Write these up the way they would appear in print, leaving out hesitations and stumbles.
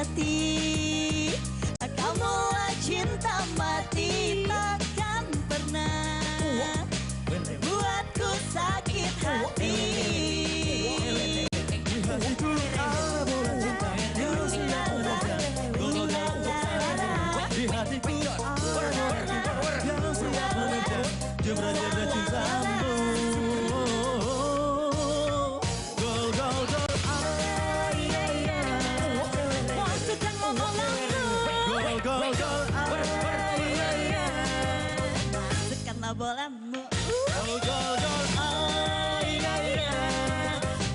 sejati. Kamulah cinta mati, takkan pernah buatku sakit hati. Di hatiku yang siap mengejar jember-jember cintamu. Gol, gol, gol, Masukkan bola-bolamu. gol, gol, gol, Masukkanlah bolamu. gol, gol, gol,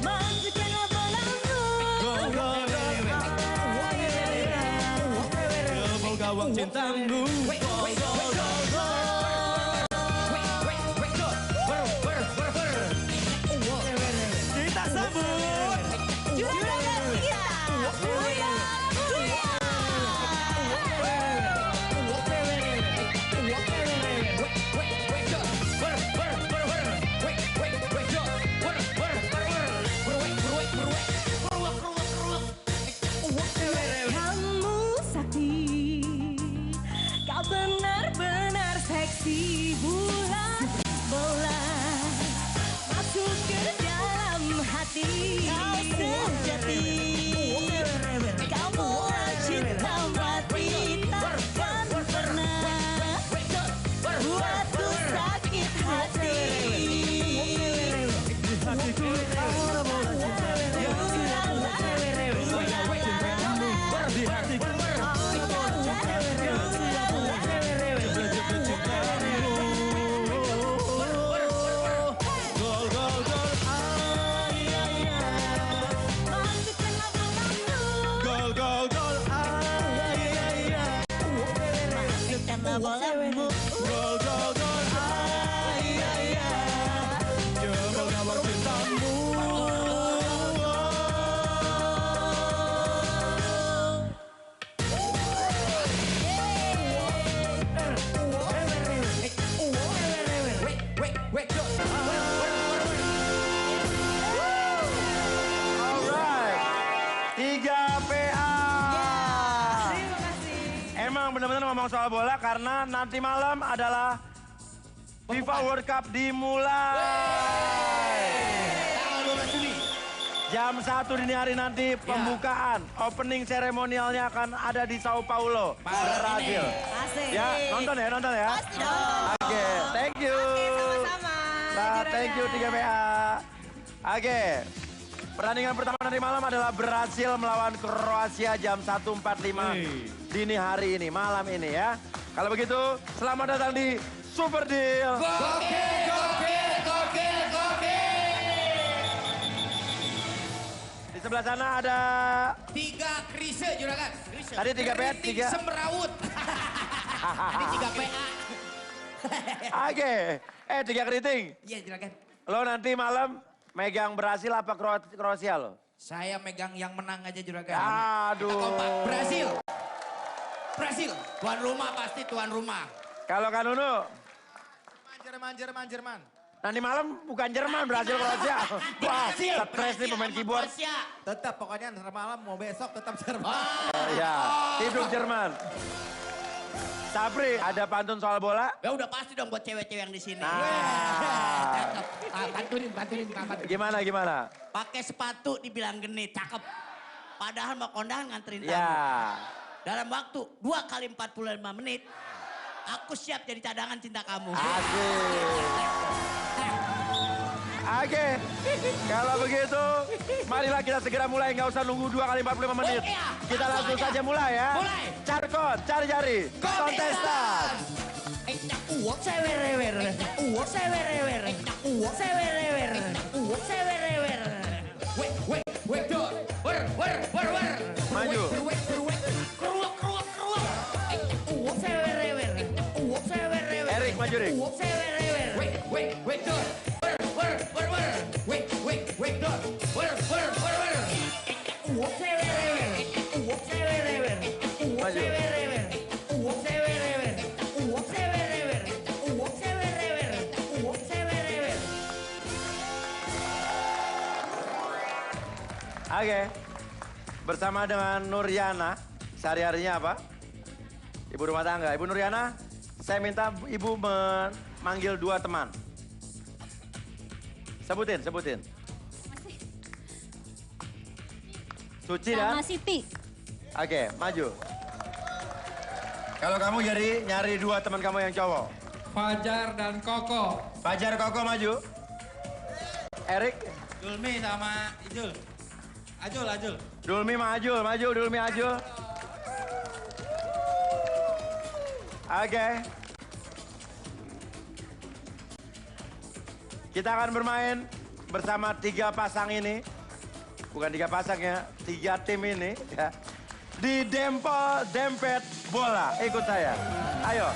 Masukkanlah bolamu. gol, gol, gol, gawang cintamu. Gol, gol, gol, gol. Kita sambut Juara ketiga. Buya, Buya. Kamu sakti, kau benar-benar seksi. Bulan bola masuk ke dalam hati. Kau sejati, kamulah cinta mati, takkan pernah buatku sakit hati. di hatiku ada bola cinta yang siap mengejar cintamu. Di hatiku ada bola cinta yang siap mengejar jember-jember cintamu. Gol, gol, gol, Masukkanlah bolamu. gol, gol, gol, Masukkanlah bolamu. gol, gol, gol, jember gawang cintamu. Alright, 3PA. Terima kasih. Emang benar-benar ngomong soal bola karena nanti malam adalah FIFA World Cup dimulai. Tanggal 12 Juli. Jam 1 dini hari nanti pembukaan, opening seremonialnya akan ada di Sao Paulo, Brazil. Asik. Ya, nonton ya. Pasti dong. Oke, thank you. Sama-sama. Nah, thank you 3PA. Oke, pertandingan pertama nanti malam adalah Brasil melawan Kroasia jam 1.45 dini hari ini, malam ini ya. Kalau begitu, selamat datang di Super Deal. Gokil. Di sebelah sana ada 3 Krise juragan. tadi 3PA, 3. Semrawut. Ini 3 PA. Oke, 3 keriting. Iya juragan. Lo nanti malam megang Brasil apa Kroasia lo? Saya megang yang menang aja juragan. Aduh. Kita kompak. Brasil. Tuan rumah pasti tuan rumah. Kalau Kanunu, Jerman. nanti malam bukan Jerman, Brasil Kroasia. Wah, stres nih pemain keyboard. Tetap pokoknya ntar malam mau besok tetap Jerman. Ya, hidup Jerman. Sapri, ada pantun soal bola? Ya udah pasti dong buat cewek-cewek yang di sini. Nah. Bantuin. Gimana? Pakai sepatu dibilang genit, cakep. Padahal mau kondangan nganterin tamu. Ya. Dalam waktu 2 kali 45 menit, aku siap jadi cadangan cinta kamu. Asik. Oke, kalau begitu, marilah kita segera mulai. Nggak usah nunggu 2 kali 45 menit. Oke, ya. Kita langsung saja mulai ya. Mulai. Carkon, cari jari. Kontestan. Maju. Erik, maju Erik. Oke. bersama dengan Nuryana. Sehari-harinya apa? Ibu rumah tangga. Ibu Nuryana, saya minta ibu memanggil 2 teman. Sebutin. Suci dan? Sama Siti. Oke, maju. Kalau kamu jadi nyari 2 teman kamu yang cowok. Fajar dan Koko. Fajar, Koko maju. Erik. Julmi sama Ijul. Ajul. Dulmi maju, Dulmi Ajul. Oke. Kita akan bermain bersama 3 pasang ini. Bukan 3 pasang ya, 3 tim ini ya. Di Dempel Dempet Bola. Ikut saya. Ayo.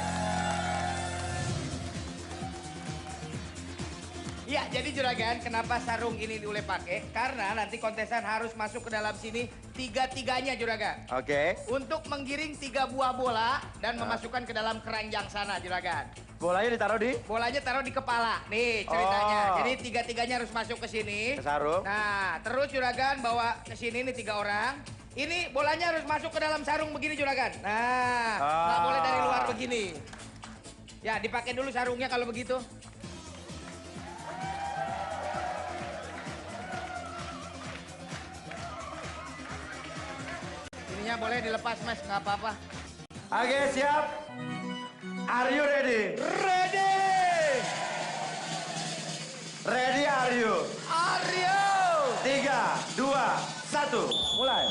Iya, jadi juragan, kenapa sarung ini Ule pakai? Karena nanti kontestan harus masuk ke dalam sini 3-3-nya juragan. Oke. Untuk menggiring 3 buah bola dan memasukkan ke dalam keranjang sana juragan. Bolanya ditaruh di? Bolanya taruh di kepala. Nih ceritanya. Oh. Jadi 3-3-nya harus masuk ke sini. Ke sarung. Nah, terus juragan bawa ke sini nih 3 orang. Ini bolanya harus masuk ke dalam sarung begini juragan. Nah, nggak boleh dari luar begini. Ya, dipakai dulu sarungnya kalau begitu. Ininya boleh dilepas mas, nggak apa-apa. Oke, siap. Are you ready? Ready! Ready are you? Aryo! 3, 2, 1, mulai.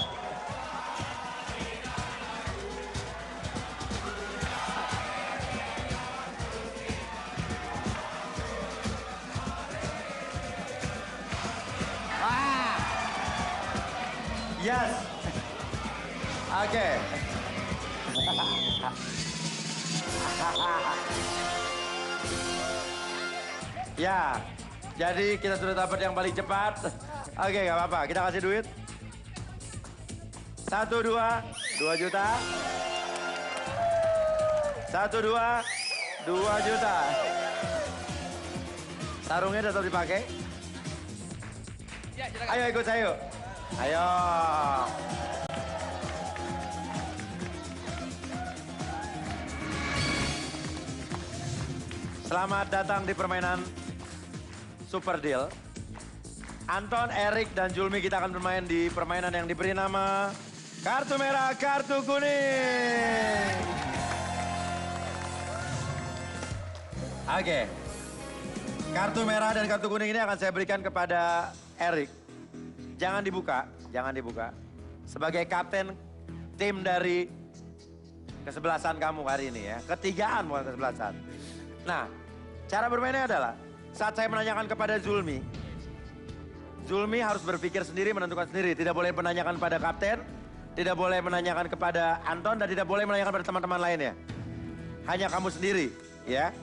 Wah! Yes. Oke. Ya, jadi kita sudah dapat yang paling cepat. Oke, nggak apa-apa. Kita kasih duit. 1, 2, 2 juta. 1, 2, 2 juta. Sarungnya tetap dipakai. Ya, silakan. Ayo ikut saya yuk. Ayo. Selamat datang di permainan Super Deal. Anton, Erik, dan Julmi kita akan bermain di permainan yang diberi nama Kartu Merah, Kartu Kuning. Oke. Kartu merah dan kartu kuning ini akan saya berikan kepada Erik. Jangan dibuka. Sebagai kapten tim dari kesebelasan kamu hari ini ya. Ketigaan bukan kesebelasan. Nah, cara bermainnya adalah saat saya menanyakan kepada Zulmi harus berpikir sendiri, menentukan sendiri. Tidak boleh menanyakan pada kapten, tidak boleh menanyakan kepada Anton, dan tidak boleh menanyakan pada teman-teman lainnya. Hanya kamu sendiri, ya.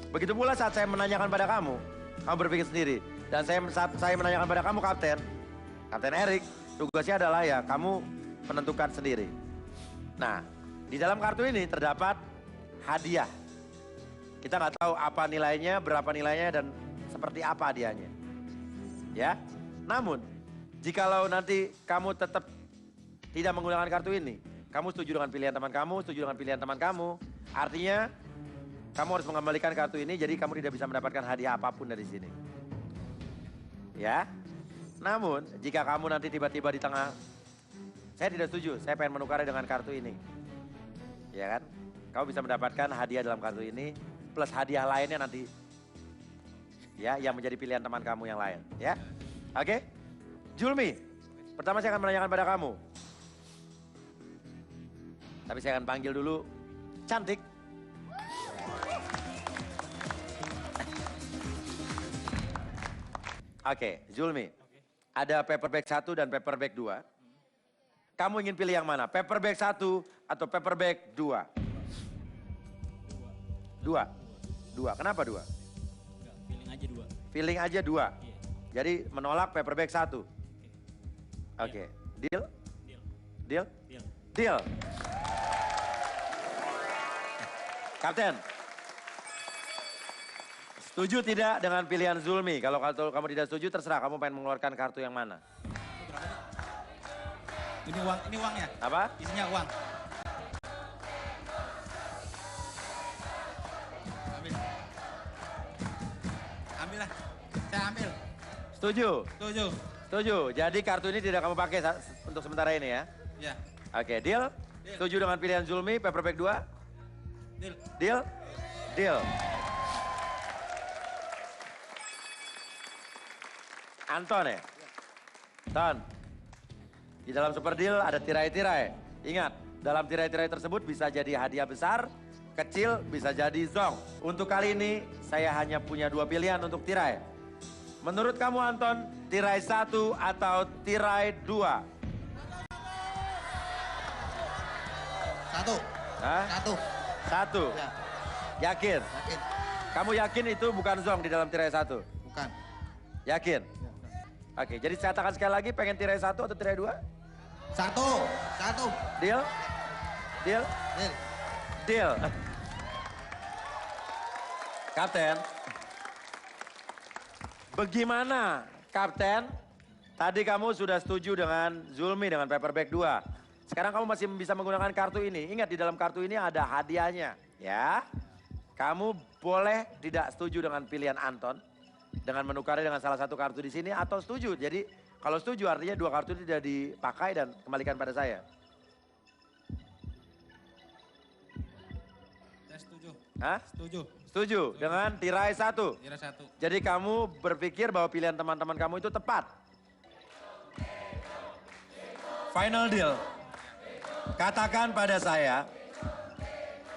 Begitu pula saat saya menanyakan pada kamu berpikir sendiri. Dan saat saya menanyakan pada kamu, Kapten Erik, tugasnya adalah ya kamu menentukan sendiri. Nah, di dalam kartu ini terdapat hadiah. Kita nggak tahu apa nilainya, berapa nilainya, dan seperti apa hadiahnya. Ya, namun jikalau nanti kamu tetap tidak menggunakan kartu ini, kamu setuju dengan pilihan teman kamu, artinya kamu harus mengembalikan kartu ini, jadi kamu tidak bisa mendapatkan hadiah apapun dari sini. Ya, namun jika kamu nanti tiba-tiba di tengah, saya tidak setuju, saya pengen menukarnya dengan kartu ini. Ya kan, kamu bisa mendapatkan hadiah dalam kartu ini, plus hadiah lainnya nanti. Ya, yang menjadi pilihan teman kamu yang lain. Ya, oke. Julmi, pertama saya akan menanyakan pada kamu. Tapi saya akan panggil dulu Cantik. Oke, Julmi. Ada paper bag 1 dan paper bag 2. Kamu ingin pilih yang mana? Paper bag 1 atau paper bag 2? 2. Kenapa 2? Feeling aja 2. Feeling aja 2. Iya. Jadi menolak paper bag 1. Oke. Deal? Deal? Deal. Kapten. Setuju tidak dengan pilihan Zulmi? Kalau kamu tidak setuju, terserah kamu pengen mengeluarkan kartu yang mana. Ini uangnya. Apa? Isinya uang. Ambil. Ambil lah. Saya ambil. Setuju? Setuju. Setuju. Jadi kartu ini tidak kamu pakai untuk sementara ini ya? Ya. Oke, deal? Deal. Setuju dengan pilihan Zulmi, paper bag 2? Deal. Deal? Deal. Anton ya? Ton, di dalam super deal ada tirai-tirai. Ingat, dalam tirai-tirai tersebut bisa jadi hadiah besar, kecil bisa jadi zong. Untuk kali ini saya hanya punya 2 pilihan untuk tirai. Menurut kamu Anton, tirai 1 atau tirai 2? Satu. Hah? Satu. 1. Ya, Yakin? yakin. Kamu yakin itu bukan zong di dalam tirai 1? Bukan. Yakin? Oke, jadi saya katakan sekali lagi, pengen tirai 1 atau tirai 2? Satu. Satu. Deal? Deal? Deal. Deal. Kapten. Bagaimana, Kapten? Tadi kamu sudah setuju dengan Zulmi dengan paper bag 2. Sekarang kamu masih bisa menggunakan kartu ini. Ingat di dalam kartu ini ada hadiahnya, ya. Kamu boleh tidak setuju dengan pilihan Anton dengan menukarnya dengan salah satu kartu di sini atau setuju. Jadi kalau setuju artinya 2 kartu tidak dipakai dan kembalikan pada saya. Saya setuju. Hah? Setuju. Setuju dengan tirai 1. Tirai 1. Jadi kamu berpikir bahwa pilihan teman-teman kamu itu tepat. Final deal. Katakan pada saya,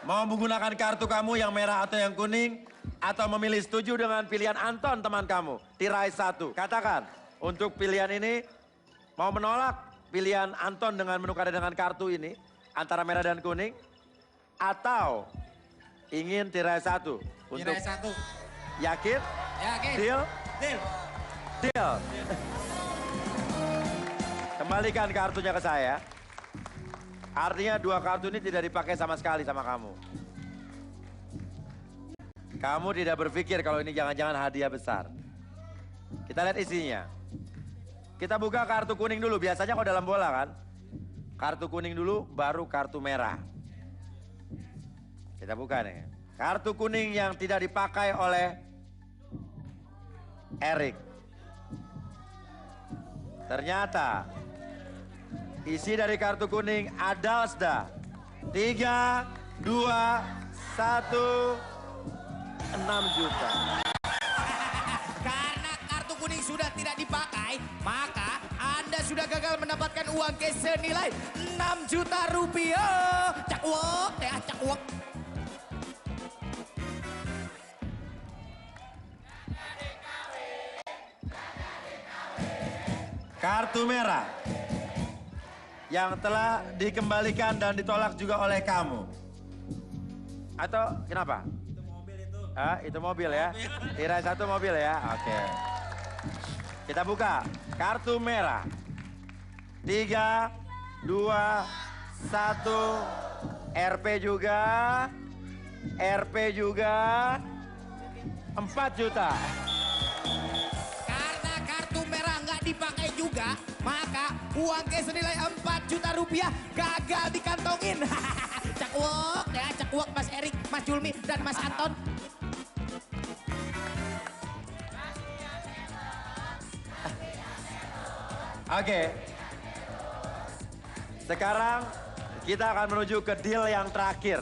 mau menggunakan kartu kamu yang merah atau yang kuning, atau memilih setuju dengan pilihan Anton teman kamu, tirai 1. Katakan, untuk pilihan ini, mau menolak pilihan Anton dengan menukar dengan kartu ini, antara merah dan kuning, atau ingin tirai 1. Untuk Tirai 1. yakin? Yakin. Deal? Deal. Deal. Kembalikan kartunya ke saya. Artinya 2 kartu ini tidak dipakai sama sekali sama kamu. Kamu tidak berpikir kalau ini jangan-jangan hadiah besar. Kita lihat isinya. Kita buka kartu kuning dulu. Biasanya kalau dalam bola kan, kartu kuning dulu baru kartu merah. Kita buka nih. Kartu kuning yang tidak dipakai oleh Erik. Ternyata isi dari kartu kuning Adalsda. 3, 2, 1, 6 juta. Karena kartu kuning sudah tidak dipakai, maka Anda sudah gagal mendapatkan uang cash senilai 6 juta rupiah. Cakwok, teh cakwok. Kartu merah yang telah dikembalikan dan ditolak juga oleh kamu. Atau kenapa? Itu mobil itu. Ah, itu mobil ya. Tirai 1 mobil ya. Oke. Kita buka. Kartu merah. 3, 2, 1. RP juga. RP juga. 4 juta. Karena kartu merah nggak dipakai juga, maka uang cash senilai 4 juta rupiah gagal dikantongin. Cakwok, ya cakwok Mas Erik, Mas Julmi, dan Mas Anton. Oke. Sekarang kita akan menuju ke deal yang terakhir.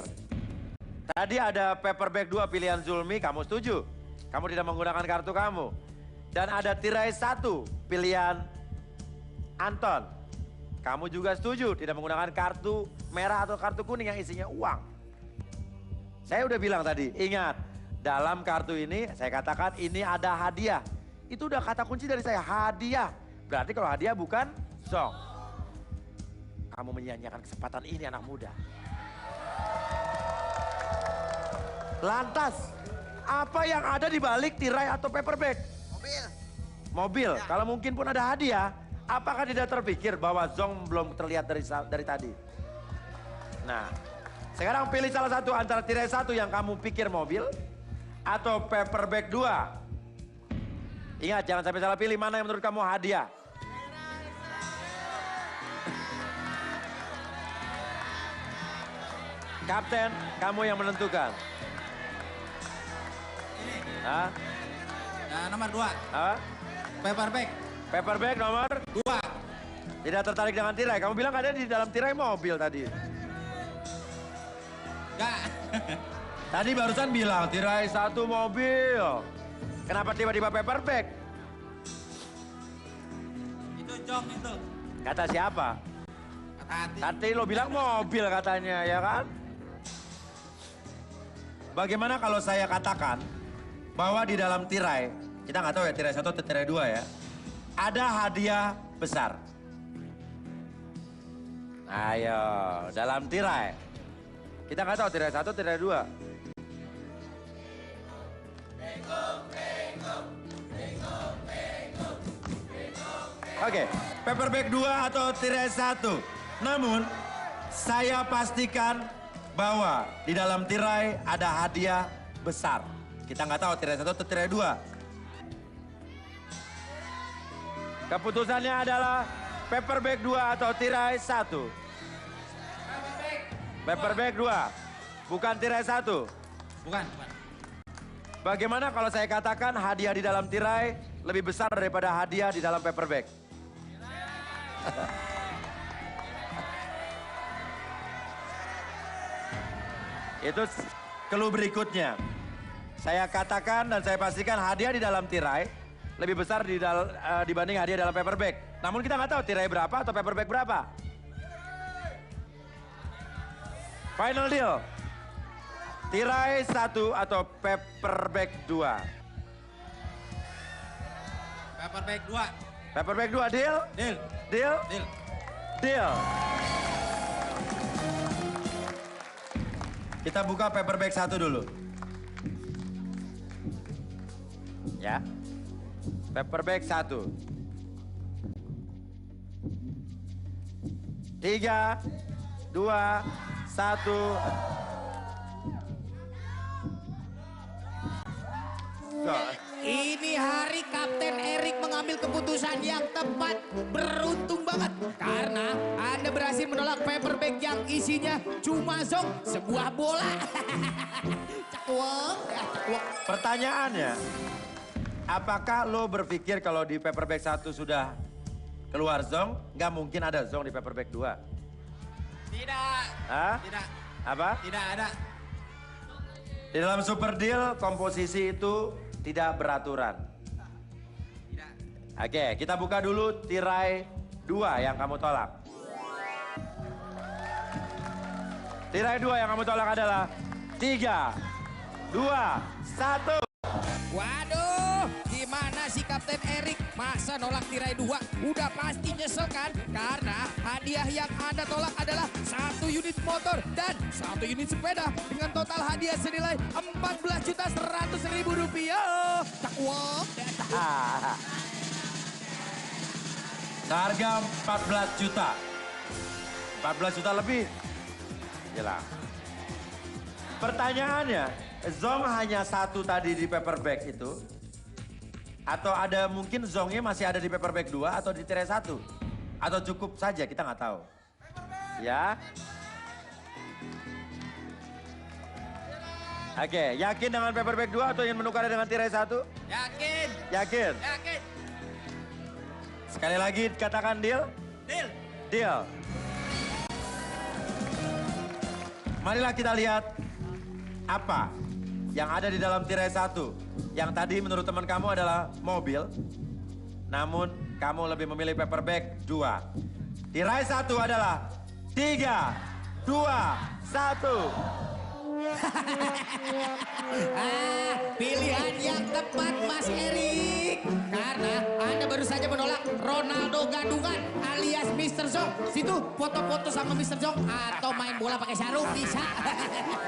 Tadi ada paper bag 2 pilihan Zulmi, kamu setuju? Kamu tidak menggunakan kartu kamu. Dan ada tirai 1 pilihan Anton. Kamu juga setuju tidak menggunakan kartu merah atau kartu kuning yang isinya uang. Saya udah bilang tadi, ingat. Dalam kartu ini saya katakan ini ada hadiah. Itu udah kata kunci dari saya, hadiah. Berarti kalau hadiah bukan zong. Kamu menyia-nyiakan kesempatan ini anak muda. Lantas, apa yang ada di balik tirai atau paper bag? Mobil. Mobil. Kalau mungkin pun ada hadiah, apakah tidak terpikir bahwa zong belum terlihat dari tadi? Nah, sekarang pilih salah satu antara tirai 1 yang kamu pikir mobil atau paper bag 2. Ingat, jangan sampai salah pilih mana yang menurut kamu hadiah. Kapten, kamu yang menentukan. Hah? Nah, nomor 2. Hah? Paper bag. Paper bag nomor? 2. Tidak tertarik dengan tirai. Kamu bilang ada di dalam tirai mobil tadi. Enggak. Tadi barusan bilang tirai 1 mobil. Kenapa tiba-tiba paper bag? Itu jong itu. Kata siapa? Kata hati. Tadi lo bilang mobil katanya, ya kan? Bagaimana kalau saya katakan bahwa di dalam tirai, kita nggak tahu ya tirai 1 atau tirai 2 ya, ada hadiah besar. Ayo, dalam tirai. Kita nggak tahu tirai 1 atau tirai 2. Oke, paper bag 2 atau tirai 1. Namun, saya pastikan bahwa di dalam tirai ada hadiah besar. Kita nggak tahu tirai 1 atau tirai 2. Keputusannya adalah paper bag 2 atau tirai 1. Paper bag 2, bukan tirai 1. Bukan. Bagaimana kalau saya katakan hadiah di dalam tirai lebih besar daripada hadiah di dalam paper bag? Itu clue berikutnya. Saya katakan dan saya pastikan hadiah di dalam tirai lebih besar dibanding hadiah dalam paper bag. Namun kita nggak tahu tirai berapa atau paper bag berapa. Final deal. Tirai 1 atau paper bag 2? Paper bag 2. Paper bag 2, deal? Deal. Deal? Deal. Deal. Kita buka paper bag 1 dulu. Ya. Paper bag 1. 3, 2, 1. Ini hari Kapten Erik mengambil keputusan yang tepat. Beruntung banget. Karena Anda berhasil menolak paper bag yang isinya cuma zong sebuah bola. Cakwok. Pertanyaannya, apakah lo berpikir kalau di paper bag 1 sudah keluar zong, nggak mungkin ada zong di paper bag 2? Tidak. Hah? Tidak. Apa? Tidak ada. Di dalam super deal, komposisi itu tidak beraturan. Tidak. Oke, kita buka dulu tirai 2 yang kamu tolak. Tirai 2 yang kamu tolak adalah 3, 2, 1. Waduh, gimana sih Kapten Erik? Masa nolak tirai 2? Udah pasti nyesel kan? Karena hadiah yang Anda tolak adalah 1 unit motor dan 1 unit sepeda dengan total hadiah senilai Rp14.100.000. Cakwok. Seharga 14 juta. 14 juta lebih. Jelas. Pertanyaannya, zong hanya 1 tadi di paper bag itu? Atau ada mungkin zongnya masih ada di paper bag 2 atau di tirai 1? Atau cukup saja, kita nggak tahu. Ya. Oke, yakin dengan paper bag 2 atau ingin menukarnya dengan tirai 1? Yakin. Yakin? Yakin. Sekali lagi katakan deal? Deal. Deal. Marilah kita lihat apa yang ada di dalam tirai 1. Yang tadi menurut teman kamu adalah mobil. Namun kamu lebih memilih paper bag 2. Tirai 1 adalah 3, 2, 1. Pilihan yang tepat Mas Erik. Karena Anda baru saja menolak Ronaldo Gadungan alias Mr. Zong. Situ foto-foto sama Mr. Zong atau main bola pakai sarung bisa.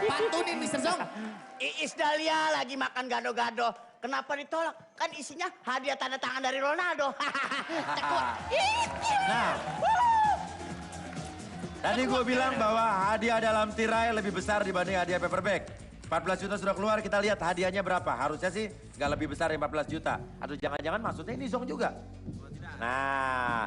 Pantunin Mr. Zong. Iis Dahlia lagi makan gado-gado. Kenapa ditolak? Kan isinya hadiah tanda tangan dari Ronaldo. Nah, tadi gue bilang bahwa hadiah dalam tirai lebih besar dibanding hadiah paper bag. 14 juta sudah keluar, kita lihat hadiahnya berapa. Harusnya sih nggak lebih besar dari 14 juta. Atau jangan-jangan maksudnya ini zong juga. Nah,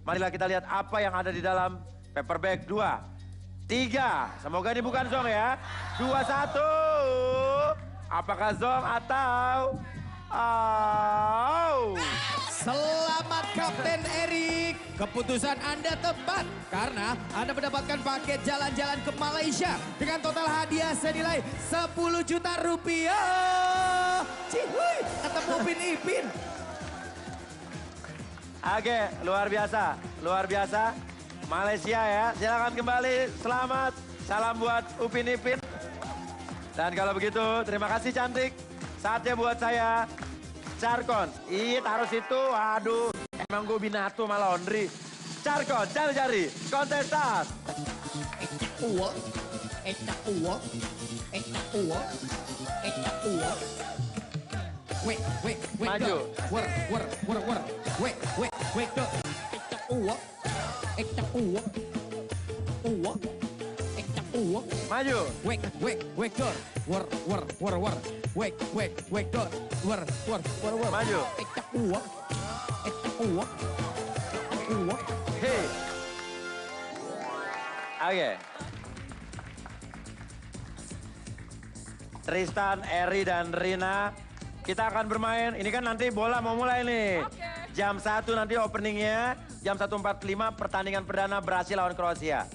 marilah kita lihat apa yang ada di dalam paper bag 2. 3. Semoga ini bukan Zong ya. 2-1. Apakah Zong atau... Selamat Kapten Erik. Keputusan Anda tepat karena Anda mendapatkan paket jalan-jalan ke Malaysia dengan total hadiah senilai 10 juta rupiah. Cihuy, ketemu Upin Ipin. Oke, luar biasa. Luar biasa. Malaysia ya, silakan kembali. Selamat. Salam buat Upin Ipin. Dan kalau begitu, terima kasih cantik. Saatnya buat saya Carkon. Ih, taruh situ. Aduh, emang gue binatu sama laundry. Carkon, cari-cari. Kontestan. Ecak uang, ecak uang, ecak uang, ecak uang. Wait, Maju. Wait, ecak uang, ecak uang, uang, ecak uang. Maju. Wait, Maju. ecak uang, ecak uang, uang. Hei. Oke. Tristan, Eri, dan Rina. Kita akan bermain. Ini kan nanti bola mau mulai nih. Jam 1 nanti openingnya. Jam 1.45 pertandingan perdana Brasil lawan Kroasia.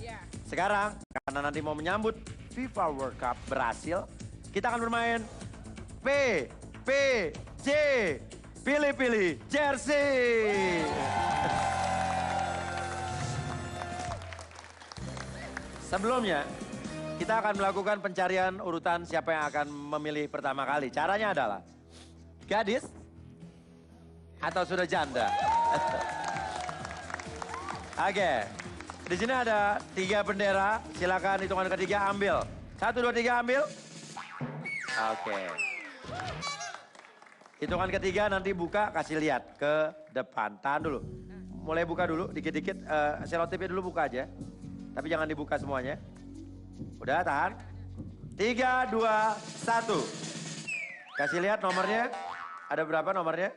Sekarang karena nanti mau menyambut FIFA World Cup Brasil. Kita akan bermain PPJ. Pilih-pilih jersey. Sebelumnya, kita akan melakukan pencarian urutan siapa yang akan memilih pertama kali. Caranya adalah gadis atau sudah janda. Oke, di sini ada 3 bendera. Silakan hitungan ketiga ambil. 1, 2, 3 ambil. Oke. Hitungan ketiga nanti buka, kasih lihat ke depan. Tahan dulu. Mulai buka dulu, dikit-dikit. Selotipnya dulu buka aja. Tapi jangan dibuka semuanya. Udah, tahan. 3, 2, 1. Kasih lihat nomornya. Ada berapa nomornya?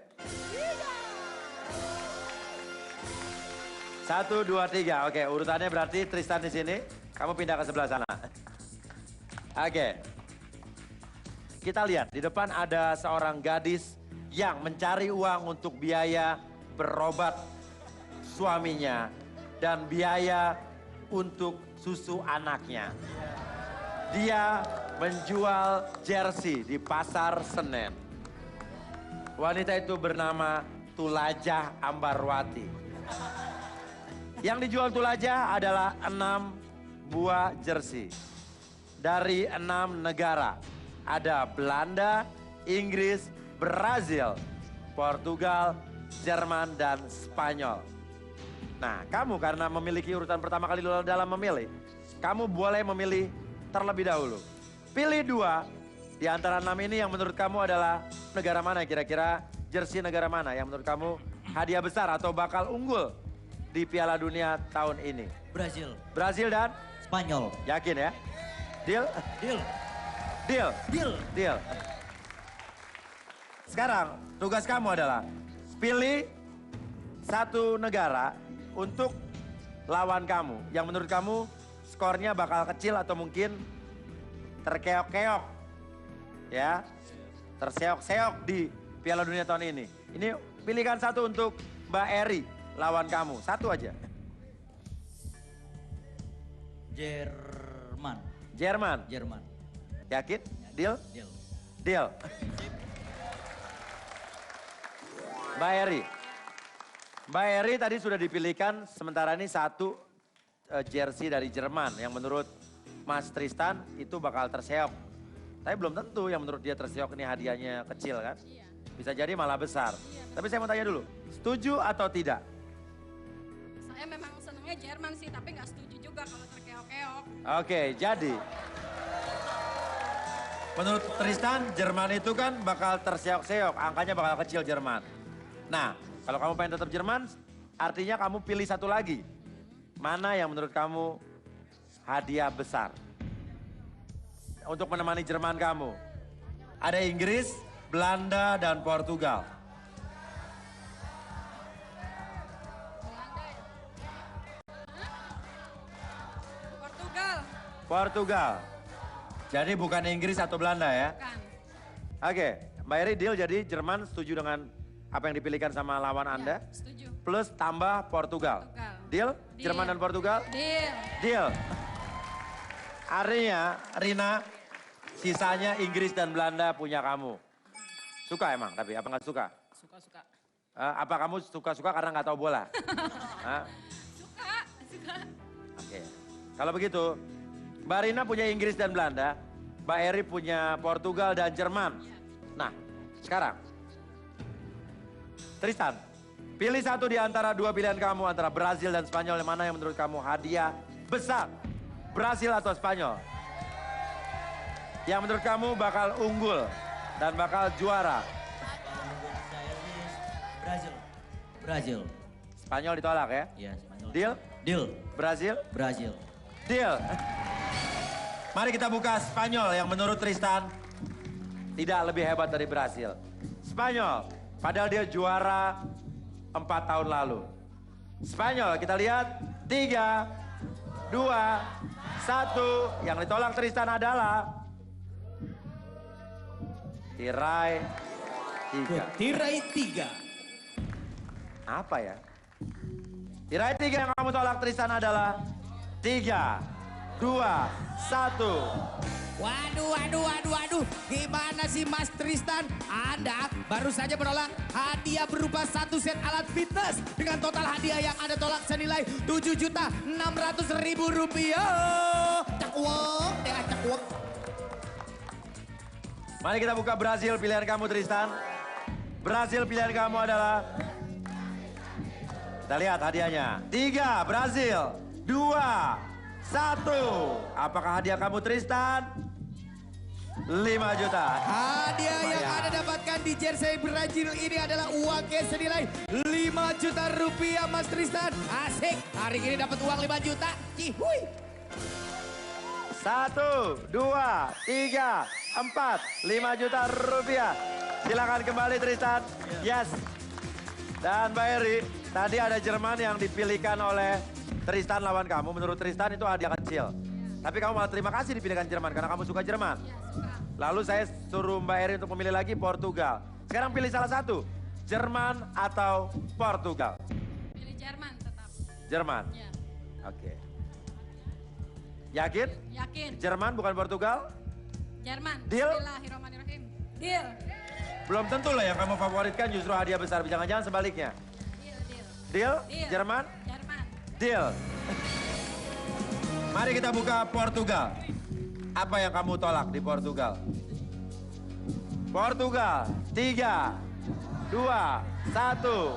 1, 2, 3. Oke, urutannya berarti Tristan di sini. Kamu pindah ke sebelah sana. Oke. Kita lihat, di depan ada seorang gadis yang mencari uang untuk biaya berobat suaminya dan biaya untuk susu anaknya. Dia menjual jersey di Pasar Senen. Wanita itu bernama Tulajah Ambarwati. Yang dijual Tulajah adalah 6 buah jersey dari 6 negara. Ada Belanda, Inggris, Brazil, Portugal, Jerman, dan Spanyol. Nah, kamu karena memiliki urutan pertama kali dalam memilih, kamu boleh memilih terlebih dahulu. Pilih 2 di antara 6 ini yang menurut kamu adalah negara mana kira-kira, jersey negara mana yang menurut kamu hadiah besar atau bakal unggul di Piala Dunia tahun ini. Brazil. Brazil dan? Spanyol. Yakin ya? Deal? Deal. Deal? Deal. Deal. Sekarang tugas kamu adalah pilih 1 negara untuk lawan kamu. Yang menurut kamu skornya bakal kecil atau mungkin terkeok-keok. Ya, terseok-seok di Piala Dunia tahun ini. Ini pilihkan 1 untuk Mbak Eri lawan kamu. 1 aja. Jerman. Jerman. Jerman. Yakin? Deal? Deal. Deal. Mbak Eri. Mbak Eri tadi sudah dipilihkan sementara ini 1 jersey dari Jerman yang menurut Mas Tristan itu bakal terseok. Tapi belum tentu yang menurut dia terseok ini hadiahnya kecil kan? Bisa jadi malah besar. Tapi saya mau tanya dulu, setuju atau tidak? Saya memang senangnya Jerman sih, tapi nggak setuju juga kalau terkeok-keok. Oke, jadi menurut Tristan Jerman itu kan bakal terseok-seok, angkanya bakal kecil Jerman. Nah, kalau kamu pengen tetap Jerman, artinya kamu pilih 1 lagi. Mana yang menurut kamu hadiah besar? Untuk menemani Jerman kamu. Ada Inggris, Belanda, dan Portugal. Portugal. Portugal. Jadi bukan Inggris atau Belanda ya? Bukan. Oke, Mbak Eri deal jadi Jerman setuju dengan apa yang dipilihkan sama lawan Anda? Ya, setuju. Plus tambah Portugal. Portugal. Deal? Deal. Jerman dan Portugal? Deal. Deal. Artinya, Rina, sisanya Inggris dan Belanda punya kamu. Suka emang, tapi apa nggak suka? Suka-suka. Apa kamu suka-suka karena nggak tahu bola? Hah? Suka. Oke. Kalau begitu, Mbak Rina punya Inggris dan Belanda, Mbak Eri punya Portugal dan Jerman. Nah, sekarang, Tristan, pilih satu di antara dua pilihan kamu antara Brazil dan Spanyol, yang mana yang menurut kamu hadiah besar? Brazil atau Spanyol? Yang menurut kamu bakal unggul dan bakal juara? Brazil. Brazil. Spanyol ditolak ya? Iya, Spanyol. Deal? Deal. Brazil? Brazil. Deal. Mari kita buka Spanyol yang menurut Tristan tidak lebih hebat dari Brazil. Spanyol, padahal dia juara 4 tahun lalu. Spanyol, kita lihat 3, 2, 1. Yang ditolak Tristan adalah tirai 3. Tirai 3. Apa ya? Tirai 3 yang kamu tolak Tristan adalah 3, 2, 1. Waduh. Gimana sih Mas Tristan? Anda baru saja menolak hadiah berupa 1 set alat fitness. Dengan total hadiah yang Anda tolak senilai Rp7.600.000. Cakwok, dengan cakwok. Mari kita buka Brazil pilihan kamu Tristan. Brazil pilihan kamu adalah... Kita lihat hadiahnya. 3, Brazil. 2, 1. Apakah hadiah kamu Tristan? 5 juta. Hadiah yang Anda dapatkan di jersey Brazil ini adalah uang cash senilai Rp5 juta Mas Tristan. Asik, hari ini dapat uang 5 juta. Cihuy. 1, 2, 3, 4. 5 juta rupiah. Silakan kembali Tristan. Yes. Dan Mbak Eri, tadi ada Jerman yang dipilihkan oleh Tristan lawan kamu. Menurut Tristan itu hadiah kecil. Tapi kamu malah terima kasih dipilihkan Jerman karena kamu suka Jerman. Ya, suka. Lalu saya suruh Mbak Eri untuk memilih lagi Portugal. Sekarang pilih salah satu. Jerman atau Portugal? Pilih Jerman tetap. Jerman. Ya. Oke. Yakin? Yakin. Jerman bukan Portugal? Jerman. Deal? Bismillahirrahmanirrahim. Deal. Belum tentu lah yang kamu favoritkan justru hadiah besar. Jangan-jangan sebaliknya. Deal. Deal? Deal. Jerman? Jerman. Deal. Mari kita buka Portugal. Apa yang kamu tolak di Portugal? Portugal. 3, 2, 1.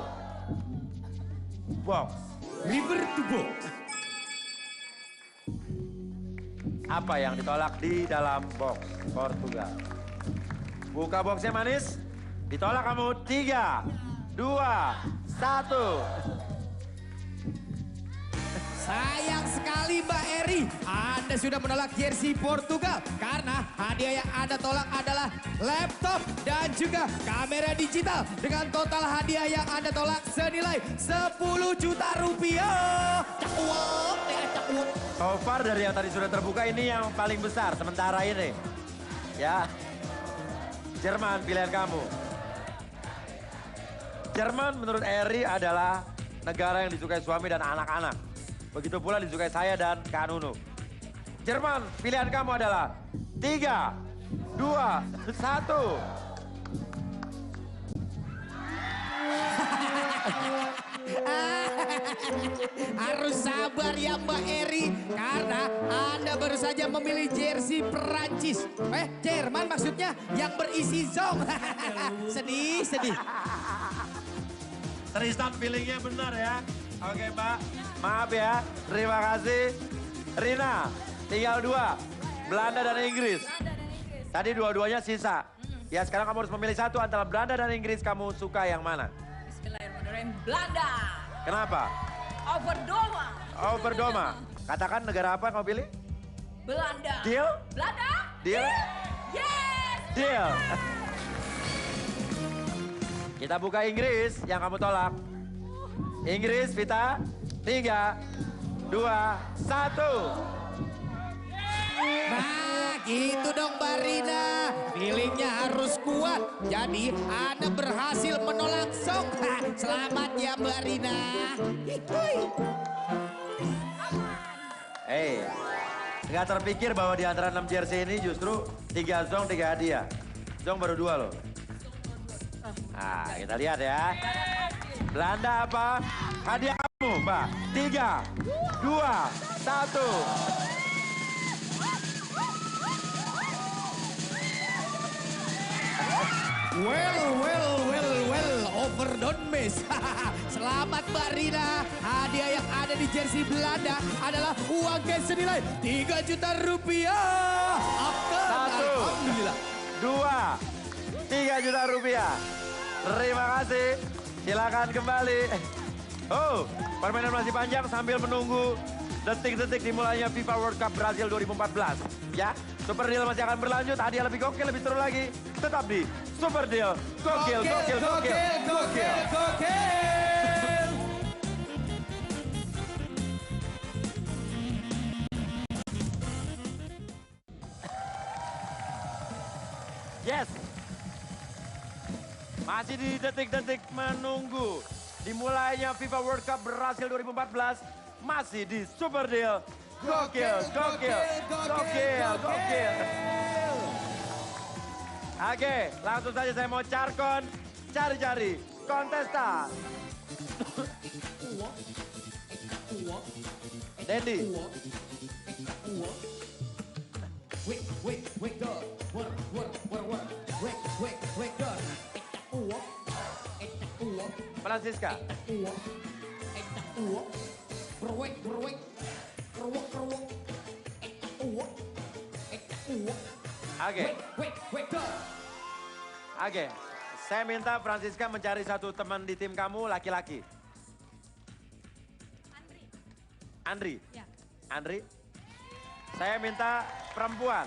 Box. River to box. Apa yang ditolak di dalam box Portugal? Buka boxnya manis. Ditolak kamu. 3, 2, 1. Sayang sekali Mbak Eri, Anda sudah menolak jersey Portugal karena hadiah yang Anda tolak adalah laptop dan juga kamera digital dengan total hadiah yang Anda tolak senilai Rp10 juta. Cakwok, cakwok. So far dari yang tadi sudah terbuka ini yang paling besar sementara ini. Ya. Jerman pilihan kamu. Jerman menurut Eri adalah negara yang disukai suami dan anak-anak. Begitu pula disukai saya dan Kak Nunu. Jerman, pilihan kamu adalah 3, 2, 1. Harus sabar ya Mbak Eri karena Anda baru saja memilih jersey Perancis. Jerman maksudnya yang berisi zong. Sedih. Tristan pilihnya benar ya. Oke Mbak, maaf ya. Terima kasih. Rina, tinggal 2. Belanda dan Inggris. Tadi dua-duanya sisa. Ya sekarang kamu harus memilih satu antara Belanda dan Inggris. Kamu suka yang mana? Bismillahirrahmanirrahim. Belanda. Kenapa? Overdoma. Overdoma. Katakan negara apa yang kamu pilih? Belanda. Deal? Belanda. Deal? Yes. Deal. Kita buka Inggris yang kamu tolak. Inggris, Vita. 3, 2, 1. gitu dong Mbak Rina. Feelingnya harus kuat. Jadi Anda berhasil menolak Song. Selamat ya Mbak Rina. Hei, nggak terpikir bahwa di antara 6 jersey ini justru 3 Zong, 3 hadiah. Zong baru 2 loh. Nah, kita lihat ya. Belanda apa? Hadiah kamu, Mbak. 3, 2, 1. Well, overdone miss. Selamat Mbak Rina. Hadiah yang ada di jersey Belanda adalah uang cash senilai 3 juta rupiah. Alhamdulillah. 2, 3 juta rupiah. Terima kasih. Silakan kembali. Oh, permainan masih panjang sambil menunggu detik-detik dimulainya FIFA World Cup Brazil 2014. Ya, Super Deal masih akan berlanjut. Hadiah lebih gokil, lebih seru lagi. Tetap di Super Deal. Gokil. Yes. Masih di detik-detik menunggu dimulainya FIFA World Cup Brazil 2014. Masih di Super Deal. Gokil. Oke, langsung saja saya mau cari kontestan. Dendi. Francisca. Oke. Saya minta Francisca mencari satu teman di tim kamu laki-laki. Andri. Ya. Andri. Saya minta perempuan.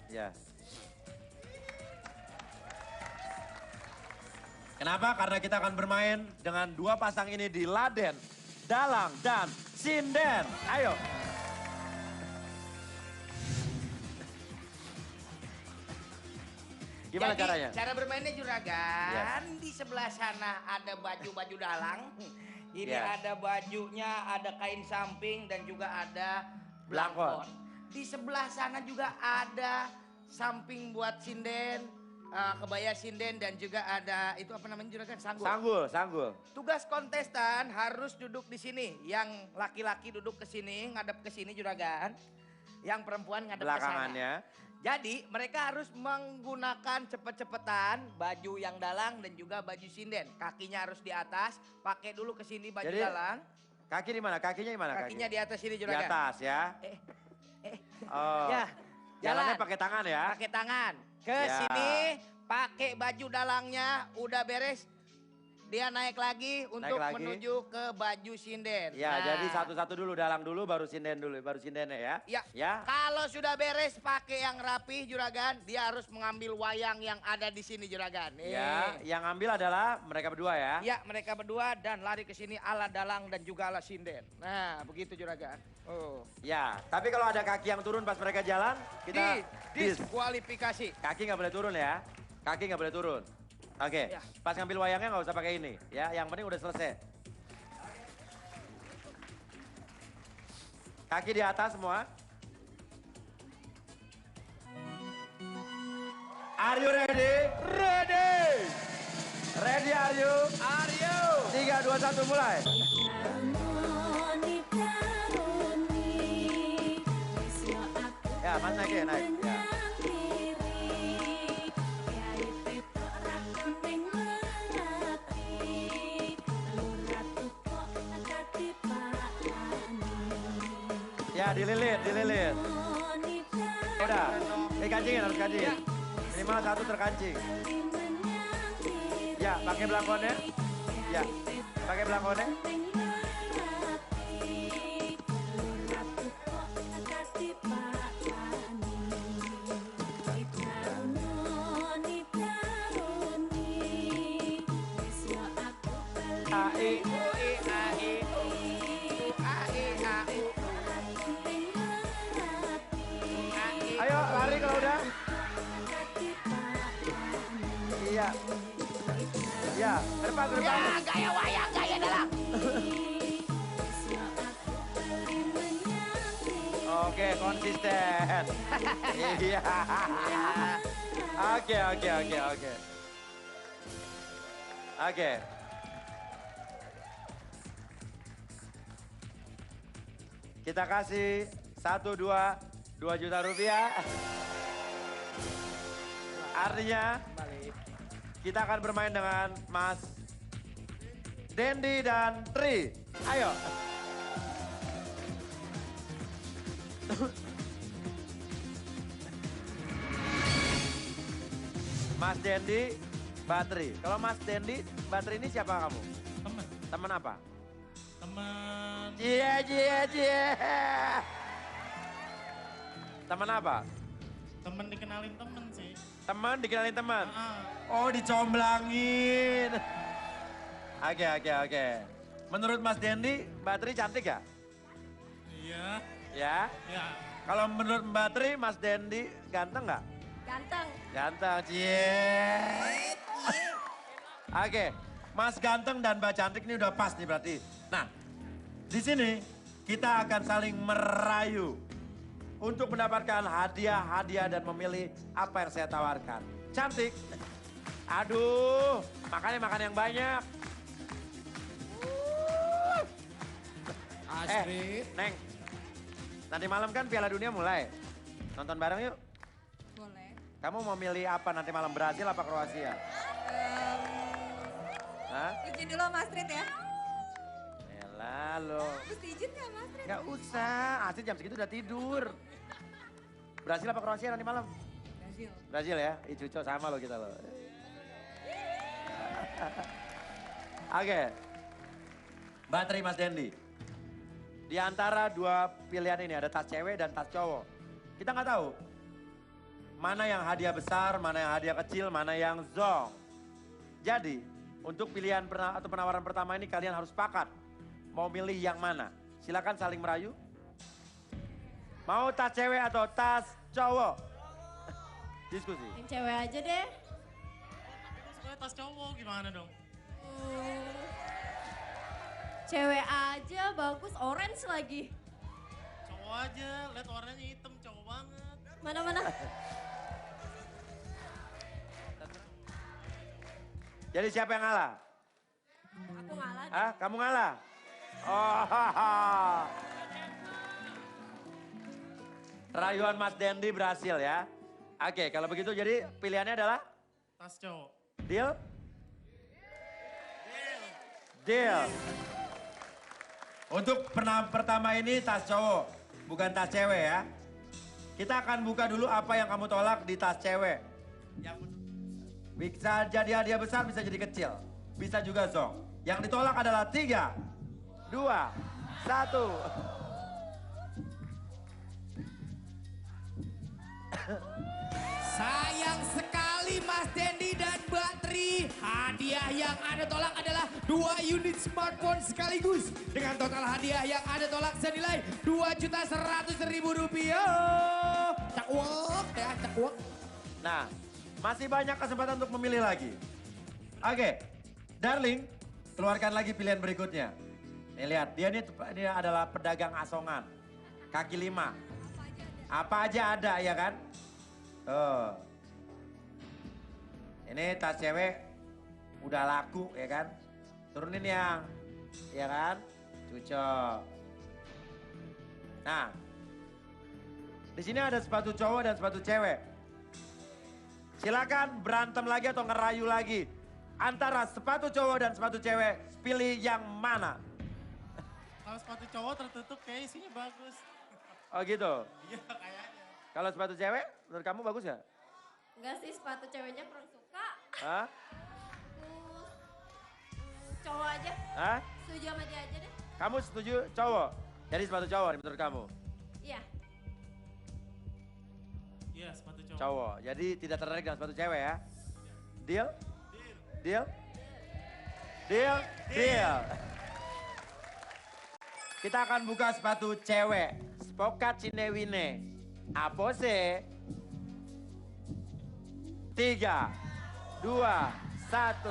Ya. Kenapa? Karena kita akan bermain dengan 2 pasang ini di Laden, Dalang, dan Sinden. Ayo. Gimana Jadi, caranya? cara bermainnya Juragan, di sebelah sana ada baju-baju dalang. Ini ada bajunya, ada kain samping, dan juga ada belangkon. Di sebelah sana juga ada samping buat sinden, kebaya sinden, dan juga ada itu apa namanya Juragan? Sanggul. Tugas kontestan harus duduk di sini. Yang laki-laki duduk ke sini, ngadep ke sini Juragan. Yang perempuan ngadep ke sana. Jadi mereka harus menggunakan cepet-cepetan baju yang dalang dan juga baju sinden. Kakinya harus di atas, pakai dulu ke sini baju dalang. Kaki di mana? Kakinya di mana? Kakinya di atas sini Juragan. Di atas ya. Oh. Ya, jalannya pakai tangan ya. Pakai tangan. Ke sini, pakai baju dalangnya, udah beres. Dia naik lagi untuk menuju ke baju sinden. Ya, jadi satu-satu dulu, dalang dulu, baru sinden dulu, baru sindennya ya. Ya. Kalau sudah beres pakai yang rapi Juragan, dia harus mengambil wayang yang ada di sini Juragan. Ya, yang ambil adalah mereka berdua ya. Ya, mereka berdua dan lari ke sini ala dalang dan juga ala sinden. Nah, begitu Juragan. Oh. Ya, tapi kalau ada kaki yang turun pas mereka jalan, kita diskualifikasi. Kaki nggak boleh turun ya. Kaki nggak boleh turun. Oke, pas ngambil wayangnya nggak usah pakai ini, ya. Yang penting udah selesai. Kaki di atas semua. Are you ready? Ready! Ready are you? Are you? 3, 2, 1 mulai. Ya, Mas naik ya, naik. Ya. Ya, dililit. Udah, kancingin, harus kancingin. Minimal 1 terkancing. Ya, pakai belangkonnya. Ya, pakai belangkonnya. Ke depan, ke depan. Ya, gaya wayang, gaya dalam. Oke, konsisten. Iya. Oke. Oke. Kita kasih 2 juta rupiah. Artinya kita akan bermain dengan Mas Dendi dan Tri. Ayo. Mas Dendi, Mbak Tri. Kalau Mas Dendi, Mbak Tri ini siapa kamu? Temen. Teman apa? Temen. Cie. Teman apa? Temen dikenalin temen sih. Teman dikenalin teman. Ah. Oh, dicomblangin. Oke. Menurut Mas Dendi, Mbak Tri cantik gak? Iya. Ya. Ya. Kalau menurut Mbak Tri, Mas Dendi ganteng gak? Ganteng. Ganteng, cie. Oke, Mas ganteng dan Mbak cantik ini udah pas nih berarti. Nah, di sini kita akan saling merayu untuk mendapatkan hadiah dan memilih apa yang saya tawarkan. Cantik. Aduh, makan yang banyak. Astrid. Neng, nanti malam kan Piala Dunia mulai. Nonton bareng yuk. Boleh. Kamu mau milih apa nanti malam, Brazil apa Kroasia? Hah? Izin dulu Mas Trit ya. Elah lo. Mesti izin gak Mas Trit? Gak usah, Asli jam segitu udah tidur. Brazil apa Kroasia nanti malam? Brazil. Brazil ya, Cuco sama lo kita lo. Oke. Mbak Tri, Mas Dendi. Di antara 2 pilihan ini ada tas cewek dan tas cowok. Kita nggak tahu mana yang hadiah besar, mana yang hadiah kecil, mana yang zong. Jadi untuk pilihan atau penawaran pertama ini kalian harus sepakat. Mau milih yang mana? Silakan saling merayu. Mau tas cewek atau tas cowok? Diskusi. Yang cewek aja deh. Aku suka tas cowok, gimana dong? Cewek aja bagus, orange lagi. Cowok aja, lihat warnanya hitam, cowok banget. Mana-mana. Jadi siapa yang ngalah? Aku ngalah. Hah? Kamu ngalah? Oh, rayuan Mas Dendi berhasil ya. Oke, kalau begitu jadi pilihannya adalah? Tas cowok. Deal? Deal. Untuk pertama ini tas cowok, bukan tas cewek ya. Kita akan buka dulu apa yang kamu tolak di tas cewek. Bisa jadi hadiah besar, bisa jadi kecil. Bisa juga zong. Yang ditolak adalah 3, 2, 1. Sayang sekali Mas Dendi dan Mbak Tri. Hadiah yang Anda tolak adalah 2 unit smartphone sekaligus. Dengan total hadiah yang Anda tolak senilai Rp2.100.000. Cakwok ya, cakwok. Nah, masih banyak kesempatan untuk memilih lagi. Oke, Darling, keluarkan lagi pilihan berikutnya. Nih lihat, dia ini adalah pedagang asongan. Kaki 5. Apa aja ada ya kan? Tuh. Ini tas cewek udah laku ya kan? Turunin yang, ya kan? Cuco. Nah, di sini ada sepatu cowok dan sepatu cewek. Silakan berantem lagi atau ngerayu lagi. Antara sepatu cowok dan sepatu cewek, pilih yang mana? Kalau sepatu cowok tertutup kayak isinya bagus. Oh gitu? Iya kayaknya. Kalau sepatu cewek, menurut kamu bagus ya? Enggak sih, sepatu ceweknya kurang suka. Hah? Cowok aja. Hah? Setuju sama dia aja deh. Kamu setuju cowok? Jadi sepatu cowok nih menurut kamu? Iya. Iya sepatu cowok. Cowok, jadi tidak tertarik dengan sepatu cewek ya? Deal? Deal? Deal? Deal. Kita akan buka sepatu cewek. Spokat Cinewine. Apose. 3, 2, 1.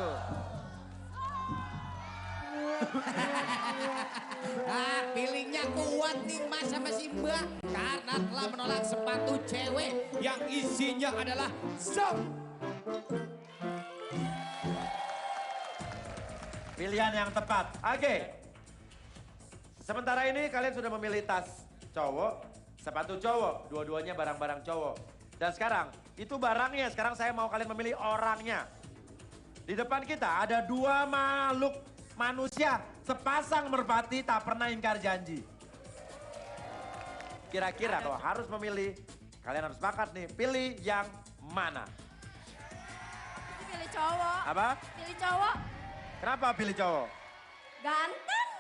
Feelingnya kuat nih Mas sama si Mbak. Karena telah menolak sepatu cewek yang isinya adalah zong. Pilihan yang tepat. Oke. Sementara ini kalian sudah memilih tas cowok, sepatu cowok. Dua-duanya barang-barang cowok. Dan sekarang, itu barangnya. Sekarang saya mau kalian memilih orangnya. Di depan kita ada dua makhluk manusia. Sepasang merpati tak pernah ingkar janji. Kira-kira kalau harus memilih, kalian harus sepakat nih. Pilih yang mana? Pilih cowok. Apa? Pilih cowok. Kenapa pilih cowok? Ganteng.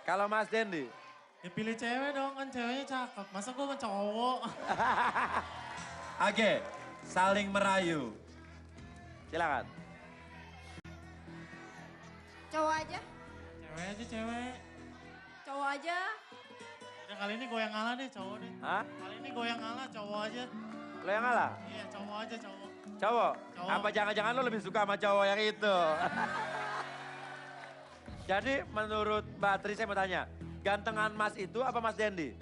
Kalau Mas Dendi? Ya pilih cewek dong, kan ceweknya cakep. Masa gue sama cowok? Oke, saling merayu. Silakan. Cowok aja. Cewek aja cewek. Cowok aja. Udah kali ini gue yang ngalah deh, cowok deh. Hah? Kali ini gue yang ngalah, cowok aja. Lo yang ngalah? Iya, cowok aja, cowok. Cowok? Cowok. Apa jangan-jangan lo lebih suka sama cowok yang itu? Jadi menurut Mbak Tri saya mau tanya, gantengan Mas itu apa Mas Dendi?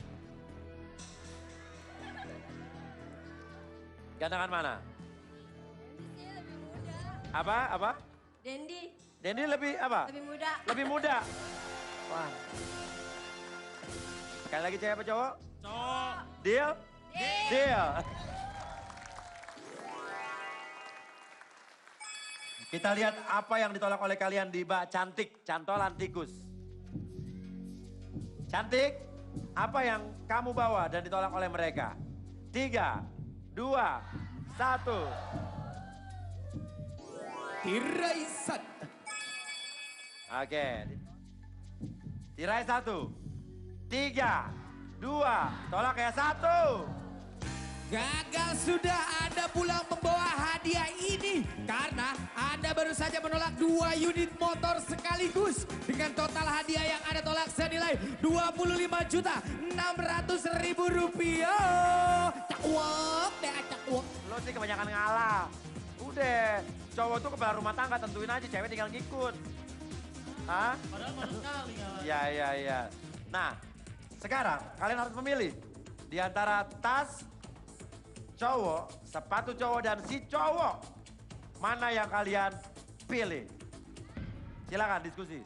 Gantengan mana? Dendi lebih muda. Apa? Dendi Dendi lebih apa? lebih muda. Lebih muda. Wah. Sekali lagi cewek apa cowok? Cowok. Deal? Deal. Kita lihat apa yang ditolak oleh kalian di bak cantik, cantolan tikus. Cantik, apa yang kamu bawa dan ditolak oleh mereka? 3, 2, 1. Tiraisan. Oke. Tirai 1, 3, 2, tolak ya 1. Gagal sudah Anda pulang membawa hadiah ini. Karena Anda baru saja menolak 2 unit motor sekaligus. Dengan total hadiah yang Anda tolak senilai Rp25.600.000. Cakwok deh, cakwok. Lo sih kebanyakan ngalah. Udah, cowok tuh kepala rumah tangga, tentuin aja cewek tinggal ngikut. Hah? Padahal baru sekali ngalah. Iya. Nah, sekarang kalian harus memilih. Di antara tas cowok, sepatu cowok dan si cowok. Mana yang kalian pilih? Silakan diskusi.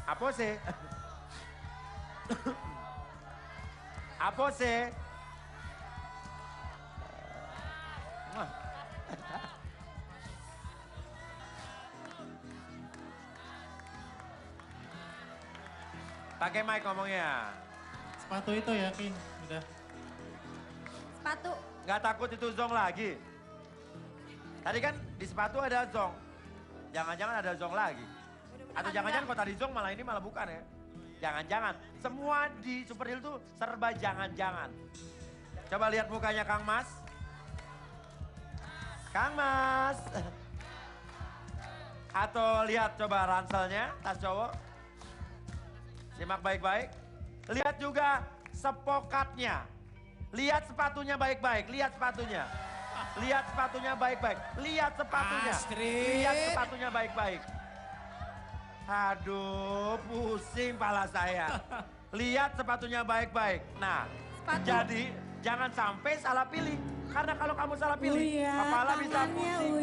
Apa sih? Apa sih? Pakai mic ngomongnya. Sepatu itu yakin, udah. Sepatu. Nggak takut itu zong lagi? Tadi kan di sepatu ada zong. Jangan-jangan ada zong lagi. Atau jangan-jangan kok tadi zong malah ini malah bukan ya? Jangan-jangan. Semua di Superhero tuh serba jangan-jangan. Coba lihat mukanya Kang Mas. Kang Mas. Atau lihat coba ranselnya, tas cowok. Simak baik-baik. Lihat juga sepokatnya. Lihat sepatunya baik-baik, lihat sepatunya. Lihat sepatunya baik-baik, lihat sepatunya. Astrid. Lihat sepatunya baik-baik. Aduh, pusing pala saya. Lihat sepatunya baik-baik. Nah, Sepatu. jadi jangan sampai salah pilih. Karena kalau kamu salah pilih, kepala bisa pusing.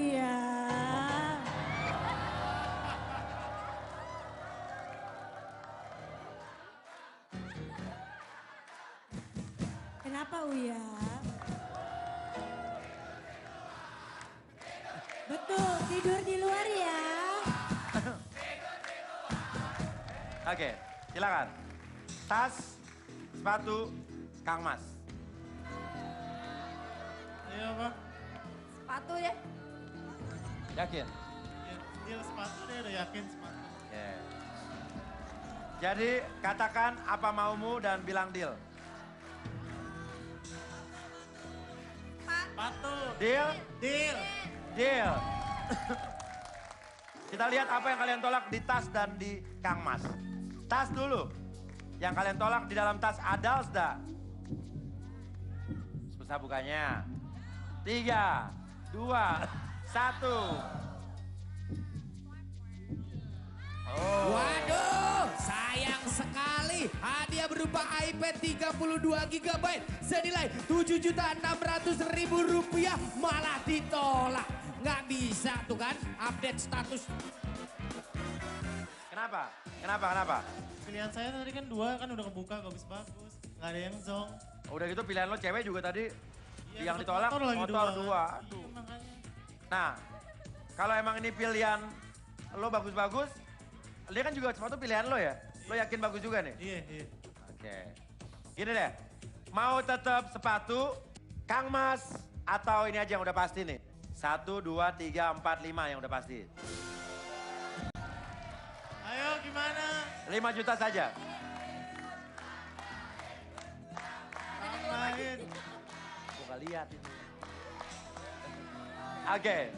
Kenapa Uya? Betul, tidur di luar ya. Oke, silakan. Tas, sepatu, Kang Mas. Iya Bang. Sepatu ya. Yakin? Ya, deal sepatu deh, udah yakin sepatu. Oke. Jadi katakan apa maumu dan bilang deal. Sepatu. Deal? Deal. Deal. Kita lihat apa yang kalian tolak di tas dan di Kang Mas. Tas dulu. Yang kalian tolak di dalam tas Adalsda. Susah bukanya. 3, 2, 1. Waduh, sayang sekali. Hadiah berupa iPad 32 GB senilai Rp7.600.000 malah ditolak. Nggak bisa tuh kan update status. Kenapa? Kenapa? Pilihan saya tadi kan 2 kan udah kebuka bagus-bagus. Nggak ada yang zong. Udah gitu pilihan lo cewek juga tadi Iya, yang ditolak motor lagi motor 2. Iya, Aduh. makanya. Nah, kalau emang ini pilihan lo bagus-bagus, dia kan juga sepatu pilihan lo ya? Lo yakin bagus juga nih? Iya. Oke. Gini deh, mau tetap sepatu, Kang Mas, atau ini aja yang udah pasti nih? 1, 2, 3, 4, 5 yang udah pasti. Ayo gimana? 5 juta saja. Main. Gue gak lihat ini. Oke.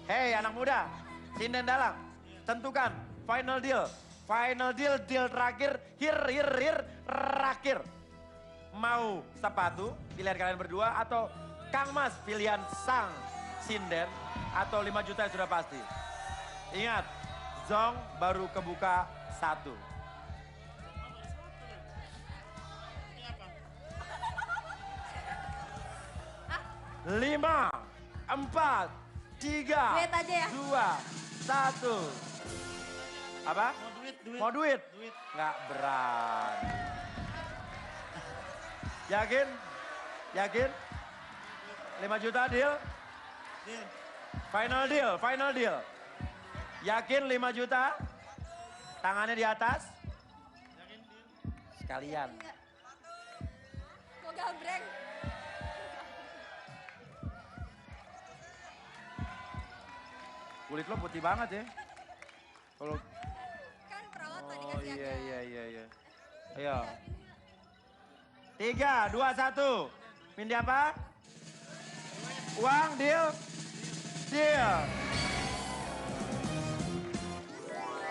Hei anak muda, sinden dalang, tentukan final deal. Final deal, deal terakhir, terakhir. Mau sepatu, pilihan kalian berdua, atau Kang Mas pilihan sang sinden, atau 5 juta yang sudah pasti. Ingat, zong baru kebuka 1. 5, 4, 3, Duit aja ya? 2, 1. Apa? Mau duit? Nggak berani. Yakin? 5 juta deal? Final deal. Yakin 5 juta? Tangannya di atas? Sekalian. Kok gabreng? Kulit lo putih banget ya. Kalau Kan perawatan oh dikasih aja. iya. Ayo. 3, 2, 1. Mindi apa? Uang, deal.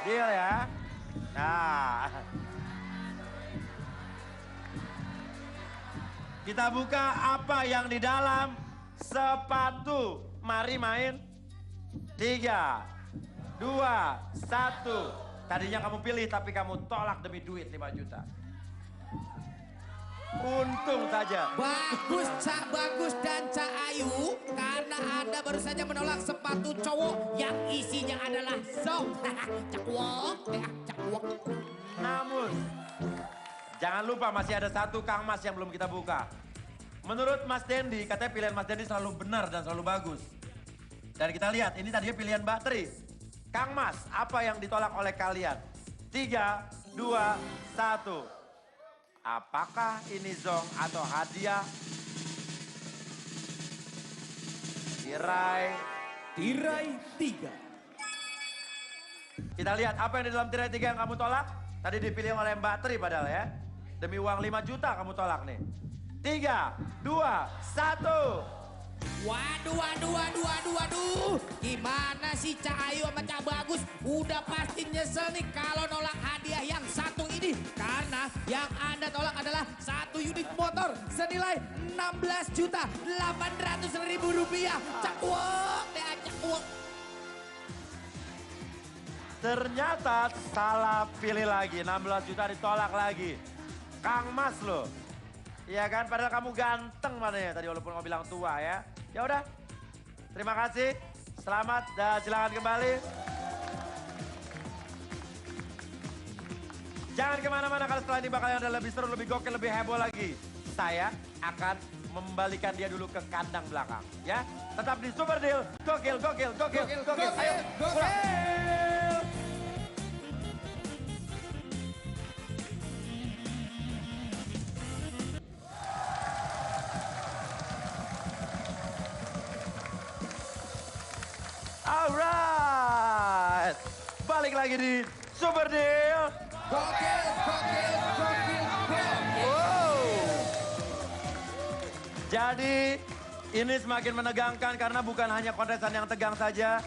Deal ya. Nah. Kita buka apa yang di dalam sepatu. Mari main. 3, 2, 1. Tadinya kamu pilih tapi kamu tolak demi duit 5 juta. Untung saja. Bagus Cak Bagus dan Cak Ayu karena Anda baru saja menolak sepatu cowok yang isinya adalah zong. Cakwok. Namun, jangan lupa masih ada 1 Kang Mas yang belum kita buka. Menurut Mas Dendi, katanya pilihan Mas Dendi selalu benar dan selalu bagus. Dan kita lihat, ini tadinya pilihan Mbak Tri. Kang Mas, apa yang ditolak oleh kalian? 3, 2, 1. Apakah ini zong atau hadiah? Tirai 3. Kita lihat apa yang di dalam tirai 3 yang kamu tolak. Tadi dipilih oleh Mbak Tri padahal ya. Demi uang 5 juta kamu tolak nih. 3, 2, 1. Waduh. Gimana sih Cak Ayu sama Cak Bagus? Udah pasti nyesel nih kalau nolak hadiah yang satu ini. Karena yang Anda tolak adalah 1 unit motor senilai Rp16.800.000. Cakwok. Ternyata salah pilih lagi, 16 juta ditolak lagi. Kang Mas loh. Iya kan, padahal kamu ganteng mana ya tadi walaupun kamu bilang tua ya. Ya udah, terima kasih, selamat dan silakan kembali. Jangan kemana-mana kalau setelah ini bakal ada lebih seru, lebih gokil, lebih heboh lagi. Saya akan membalikan dia dulu ke kandang belakang ya. Tetap di Super Deal, gokil. Ayo, pulang. Alright, balik lagi di Super Deal. Gokil. Wow. Jadi ini semakin menegangkan karena bukan hanya kontesan yang tegang saja.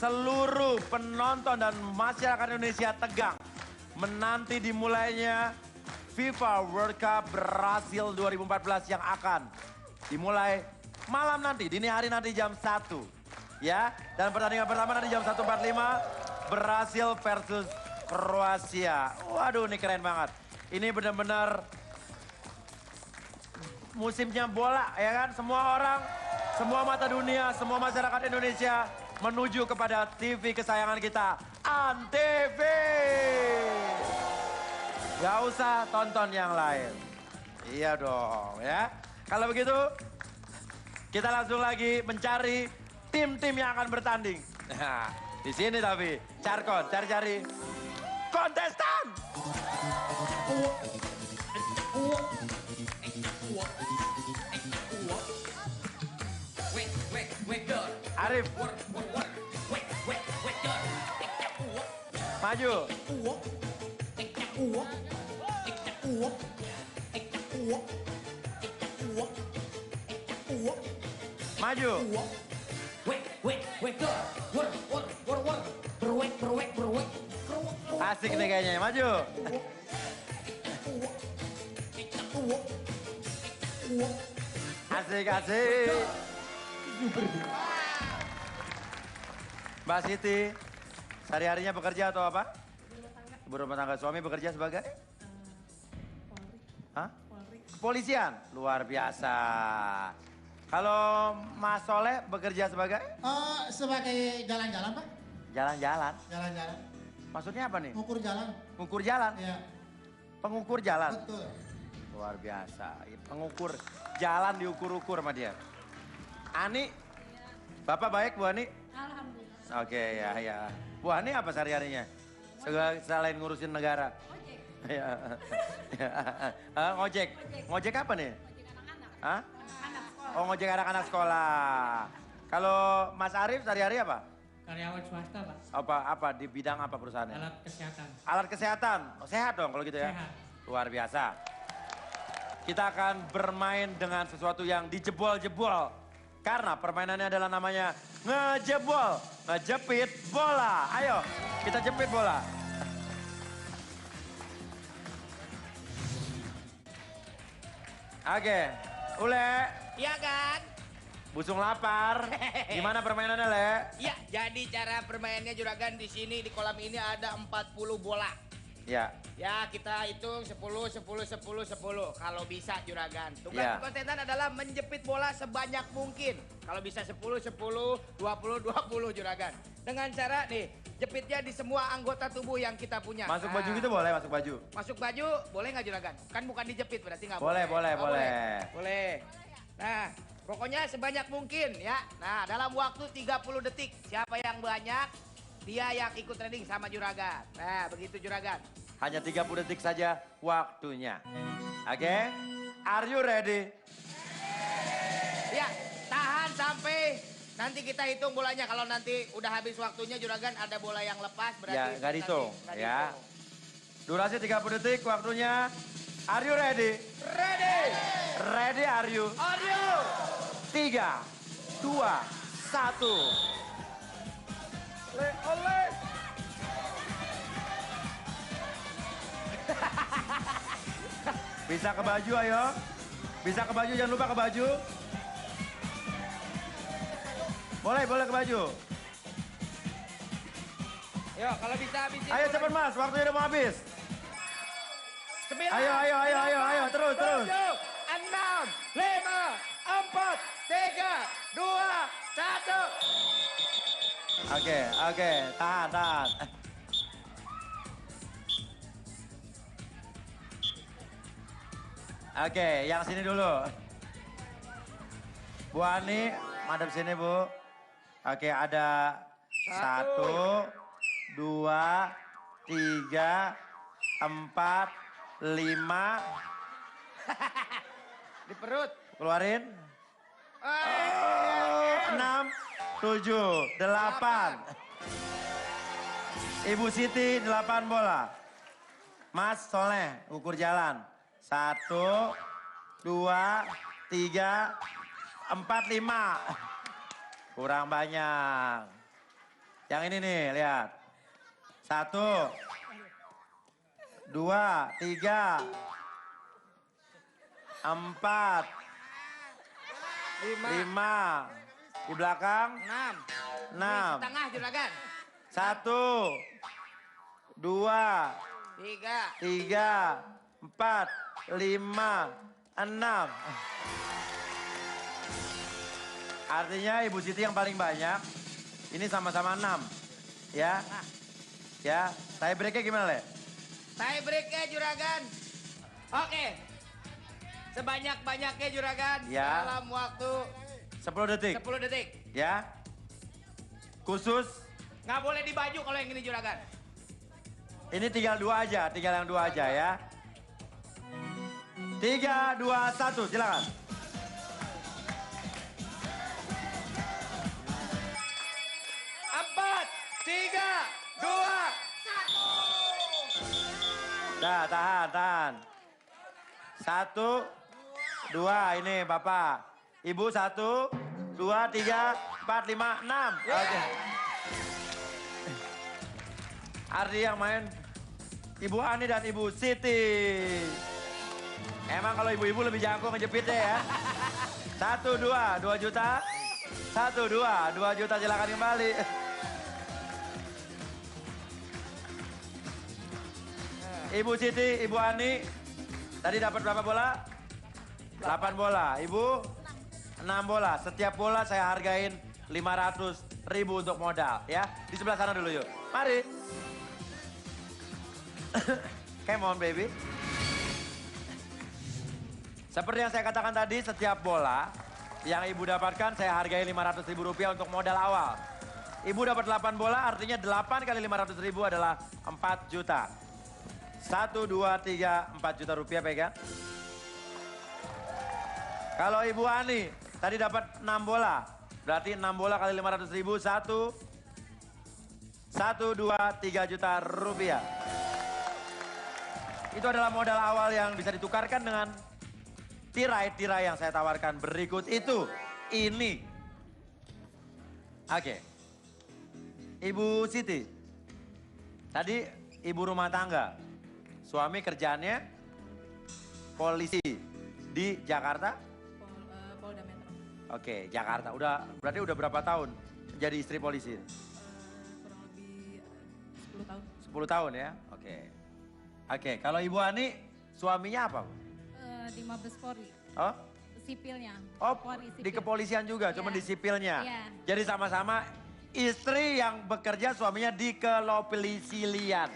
Seluruh penonton dan masyarakat Indonesia tegang menanti dimulainya FIFA World Cup Brasil 2014 yang akan dimulai malam nanti, dini hari nanti jam 1. Ya, dan pertandingan pertama nanti jam 1.45 Brasil versus Kroasia. Waduh, ini keren banget. Ini benar-benar musimnya bola, ya kan? Semua orang, semua mata dunia, semua masyarakat Indonesia menuju kepada TV kesayangan kita, Antv. Gak usah tonton yang lain. Iya dong, ya. Kalau begitu, kita langsung lagi mencari tim-tim yang akan bertanding. Nah, di sini tapi, Carkon, cari-cari kontestan. Arif. Maju. Maju. Asik nih kayaknya, maju. Asik, asik. Mbak Siti, sehari-harinya bekerja atau apa? Ibu rumah tangga. Suami bekerja sebagai? Hah? Kepolisian, luar biasa. Kalau Mas Soleh bekerja sebagai? Sebagai jalan-jalan, Pak. Jalan-jalan. Jalan-jalan. Maksudnya apa nih? Ngukur jalan. Ngukur jalan? Iya. Pengukur jalan? Betul. Luar biasa. Pengukur jalan diukur-ukur sama dia. Ani, Bapak baik Bu Ani? Alhamdulillah. Oke, ya. Bu Ani apa sehari-harinya? Selain ngurusin negara? Ojek. Ya. Ngojek. Ngojek apa nih? Ojek anak-anak. Hah? Anak sekolah. Oh, ngojek anak-anak sekolah. Kalau Mas Arif sehari-hari apa? Karyawan swasta, Pak. Apa di bidang apa perusahaannya? Alat kesehatan. Alat kesehatan. Oh, sehat dong kalau gitu ya? Sehat. Luar biasa. Kita akan bermain dengan sesuatu yang dijebol-jebol. Karena permainannya adalah namanya ngejebol, ngejepit bola. Ayo, kita jepit bola. Oke, Ule. Iya kan? Busung lapar. Gimana permainannya, Le? Ya, jadi cara permainannya Juragan di sini di kolam ini ada 40 bola. Ya. Ya, kita hitung 10, 10, 10, 10. Kalau bisa Juragan. Tugas Ya. kontenan adalah menjepit bola sebanyak mungkin. Kalau bisa 10, 10, 20, 20 Juragan. Dengan cara nih, jepitnya di semua anggota tubuh yang kita punya. Masuk Nah, baju gitu boleh, masuk baju. Masuk baju boleh nggak Juragan? Kan bukan dijepit berarti nggak Boleh, boleh. boleh, Nggak boleh. Nah, pokoknya sebanyak mungkin ya. Nah, dalam waktu 30 detik. Siapa yang banyak, dia yang ikut training sama Juragan. Nah, begitu Juragan. Hanya 30 detik saja waktunya. Oke? Are you ready? Ya, tahan sampai nanti kita hitung bolanya. Kalau nanti udah habis waktunya Juragan ada bola yang lepas berarti Ya, nggak dihitung. nggak Ya. dihitung. Durasi 30 detik waktunya. Are you ready? Ready? Ready are you? Are you? 3, 2, 1. Oleh. Bisa ke baju ayo. Bisa ke baju, jangan lupa ke baju. Boleh ke baju. Yuk, kalau bisa habisin. Ayo cepat Mas, waktunya udah mau habis. 9, Ayo, terus. 7, 6, 5, 4, 3, 2, 1. Oke, tahan. Oke, yang sini dulu. Bu Ani, madep sini Bu. Oke, ada 1, 2, 3, 4, 5. Di perut. Keluarin. 6, 7, 8. Ibu Siti 8 bola. Mas Soleh ukur jalan. 1, 2, 3, 4, 5. Kurang banyak. Yang ini nih, lihat. 1, 2, 3, 4, 5. Di belakang 6. 6. Tengah Juragan. 1, 2, 3, 3, 4, 5, 6. Artinya Ibu Siti yang paling banyak. Ini sama-sama 6. Ya. Ya, tie breaknya gimana, Le? tie breaknya Juragan. Oke. Sebanyak-banyaknya Juragan. Ya. Dalam waktu 10 detik. 10 detik. Ya. Khusus. Nggak boleh dibaju kalau yang ini Juragan. Ini tinggal 2 aja, tinggal yang 2 aja ya. 3, 2, 1, silakan. Empat, 3, 2. Nah, tahan. 1, 2, ini Bapak. Ibu 1, 2, 3, 4, 5, 6. Oke. Ardi yang main Ibu Ani dan Ibu Siti. Emang kalau ibu-ibu lebih jago ngejepitnya ya. 1, 2 juta. 1, 2 juta, silakan kembali. Ibu Siti, Ibu Ani, tadi dapat berapa bola? 8 bola. Ibu 6 bola. Setiap bola saya hargain 500.000 untuk modal ya. Di sebelah sana dulu yuk. Mari. Come on baby. Seperti yang saya katakan tadi, setiap bola yang ibu dapatkan saya hargai Rp500.000 untuk modal awal. Ibu dapat 8 bola, artinya 8 kali 500.000 adalah 4 juta. 1, 2, 3, 4 juta rupiah pegang. Kalau Ibu Ani tadi dapat 6 bola, berarti 6 bola kali 500.000, 1, 2, 3 juta rupiah. Itu adalah modal awal yang bisa ditukarkan dengan tirai-tirai yang saya tawarkan berikut itu. Ini. Oke. Ibu Siti. Tadi ibu rumah tangga. Suami kerjaannya polisi di Jakarta? Polda Metro. Oke, Jakarta. Berarti udah berapa tahun jadi istri polisi? Kurang lebih 10 tahun. 10 tahun ya? Oke, kalau Ibu Ani suaminya apa? Di Mabes Polri. Oh? Sipilnya. Oh, Polri di kepolisian juga, cuma di sipilnya. Iya. Jadi sama-sama istri yang bekerja, suaminya di kepolisian.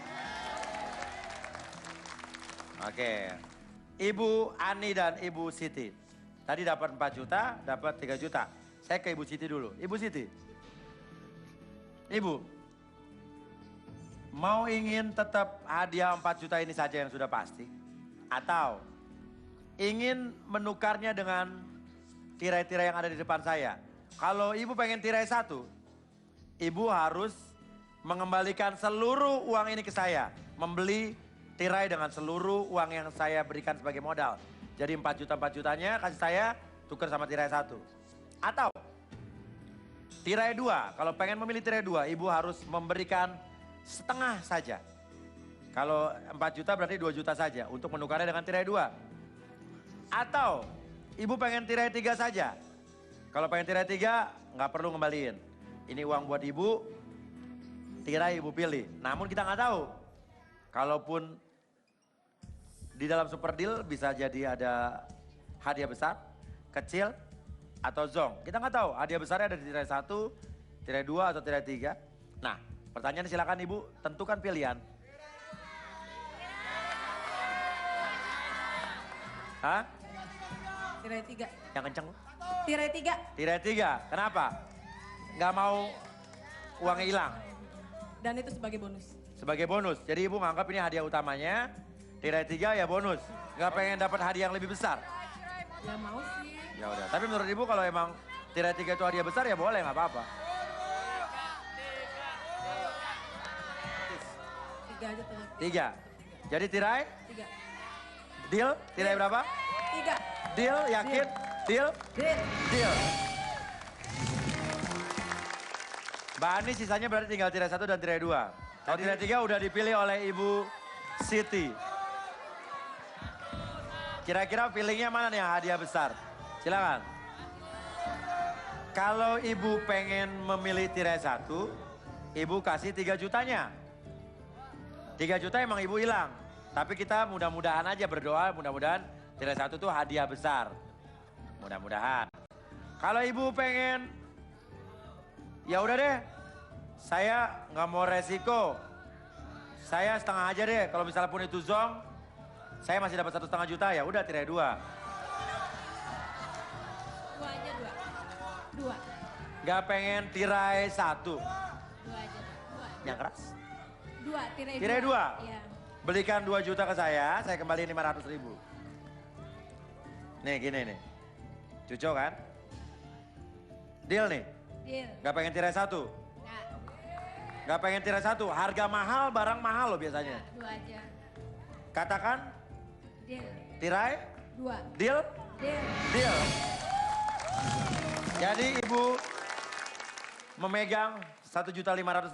Oke. Ibu Ani dan Ibu Siti. Tadi dapat 4 juta, dapat 3 juta. Saya ke Ibu Siti dulu. Ibu Siti. Ibu. Mau ingin tetap hadiah 4 juta ini saja yang sudah pasti? Atau ingin menukarnya dengan tirai-tirai yang ada di depan saya? Kalau ibu pengen tirai 1, ibu harus mengembalikan seluruh uang ini ke saya. Membeli tirai dengan seluruh uang yang saya berikan sebagai modal. Jadi 4 jutanya kasih saya, tukar sama tirai 1. Atau tirai 2, kalau pengen memilih tirai 2, ibu harus memberikan setengah saja. Kalau 4 juta berarti 2 juta saja untuk menukarnya dengan tirai 2. Atau ibu pengen tirai 3 saja. Kalau pengen tirai 3 nggak perlu ngembaliin. Ini uang buat ibu, tirai ibu pilih. Namun kita nggak tahu. Kalaupun di dalam super deal bisa jadi ada hadiah besar, kecil, atau zong. Kita nggak tahu hadiah besarnya ada di tirai 1, tirai 2 atau tirai 3. Nah, pertanyaan silakan ibu tentukan pilihan. Hah? Tirai 3. Yang kenceng. Tirai 3. Tirai 3, kenapa? Nggak mau uangnya hilang? Dan itu sebagai bonus. Sebagai bonus, jadi ibu nganggap ini hadiah utamanya. Tirai 3 ya bonus. Nggak pengen dapat hadiah yang lebih besar? Ya mau sih. Ya udah, tapi menurut ibu kalau emang tirai 3 itu hadiah besar ya boleh nggak apa-apa. 3 aja tuh. 3. Jadi tirai? 3. Deal? Tirai berapa? 3. Deal, yakin? Deal? Deal. Mbak Ani sisanya berarti tinggal tirai 1 dan tirai 2. Kalau tirai 3 udah dipilih oleh Ibu Siti. Kira-kira feelingnya mana nih yang hadiah besar? Silakan. Kalau ibu pengen memilih tirai 1, Ibu kasih 3 jutanya. 3 juta emang ibu hilang. Tapi kita mudah-mudahan aja berdoa, mudah-mudahan tirai 1 tuh hadiah besar. Mudah-mudahan. Kalau ibu pengen, ya udah deh. Saya nggak mau resiko. Saya setengah aja deh. Kalau misalnya pun itu zong, saya masih dapat 1,5 juta ya. Udah tirai 2. 2 aja 2. 2. Gak pengen tirai 1. 2 aja 2. Yang keras? 2 tirai 2. Tirai 2? Iya. Belikan 2 juta ke saya kembaliin 500.000. Nih gini nih. Cucok kan? Deal nih? Deal. Gak pengen tirai 1? Enggak. Gak pengen tirai 1? Harga mahal, barang mahal loh biasanya. 2 aja. Katakan? Deal. Tirai? 2. Deal? Deal. Deal. Jadi ibu memegang Rp1.500.000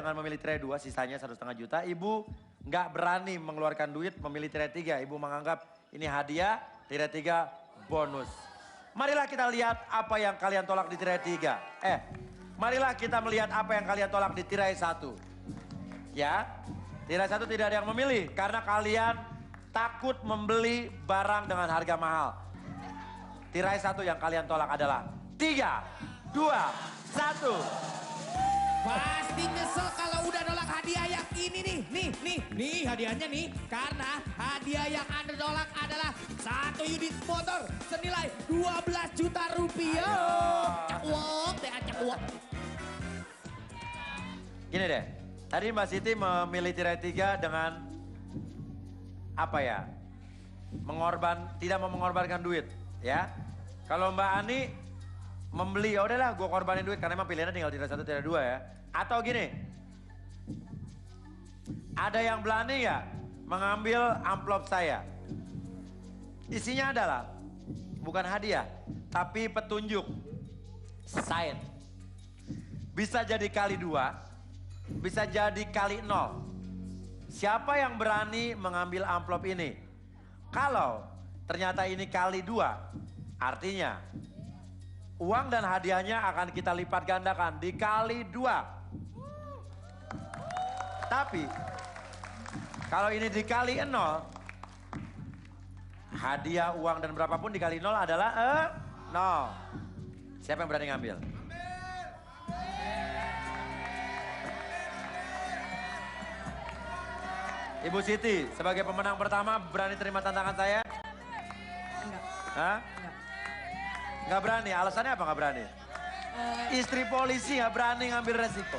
dengan memilih tirai 2, sisanya 1,5 juta. Ibu nggak berani mengeluarkan duit memilih tirai 3. Ibu menganggap ini hadiah, tirai 3 bonus. Marilah kita lihat apa yang kalian tolak di tirai 3. Marilah kita melihat apa yang kalian tolak di tirai 1. Ya, tirai 1 tidak ada yang memilih karena kalian takut membeli barang dengan harga mahal. Tirai 1 yang kalian tolak adalah 3, 2, 1. Pasti nyesel kalau udah nolak hadiah yang ini nih. Nih hadiahnya nih. Karena hadiah yang Anda nolak adalah 1 unit motor senilai 12 juta rupiah. Cak uang. Gini deh, tadi Mbak Siti memilih tirai 3 dengan apa ya? Tidak mau mengorbankan duit, ya. Kalau Mbak Ani membeli, ya udahlah gue korbanin duit karena emang pilihannya tinggal tirai 1, tirai 2 ya. Atau gini, ada yang berani ya mengambil amplop saya. Isinya adalah bukan hadiah, tapi petunjuk, sign. Bisa jadi kali 2, bisa jadi kali 0. Siapa yang berani mengambil amplop ini? Kalau ternyata ini kali 2, artinya uang dan hadiahnya akan kita lipat gandakan dikali 2. Tapi kalau ini dikali 0, hadiah, uang dan berapapun dikali 0 adalah 0. Siapa yang berani ngambil? Ibu Siti sebagai pemenang pertama berani terima tantangan saya? Enggak. Hah? Nggak berani, alasannya apa nggak berani? Istri polisi nggak berani ngambil resiko.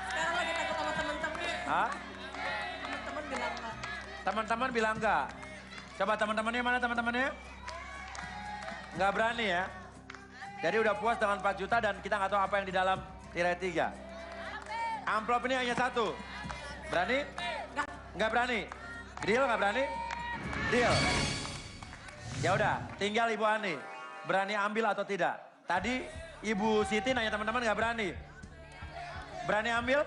Sekarang lagi takut sama temen-temen. Hah? Temen-temen bilang enggak. Teman-teman bilang nggak. Coba teman-temannya mana teman-temannya? Nggak berani ya. Jadi udah puas dengan 4 juta dan kita nggak tahu apa yang di dalam tirai 3. Amplop ini hanya 1. Berani? Nggak berani. Deal nggak berani? Deal. Ya udah, tinggal Ibu Ani. Berani ambil atau tidak? Tadi Ibu Siti nanya teman-teman nggak berani. Berani ambil?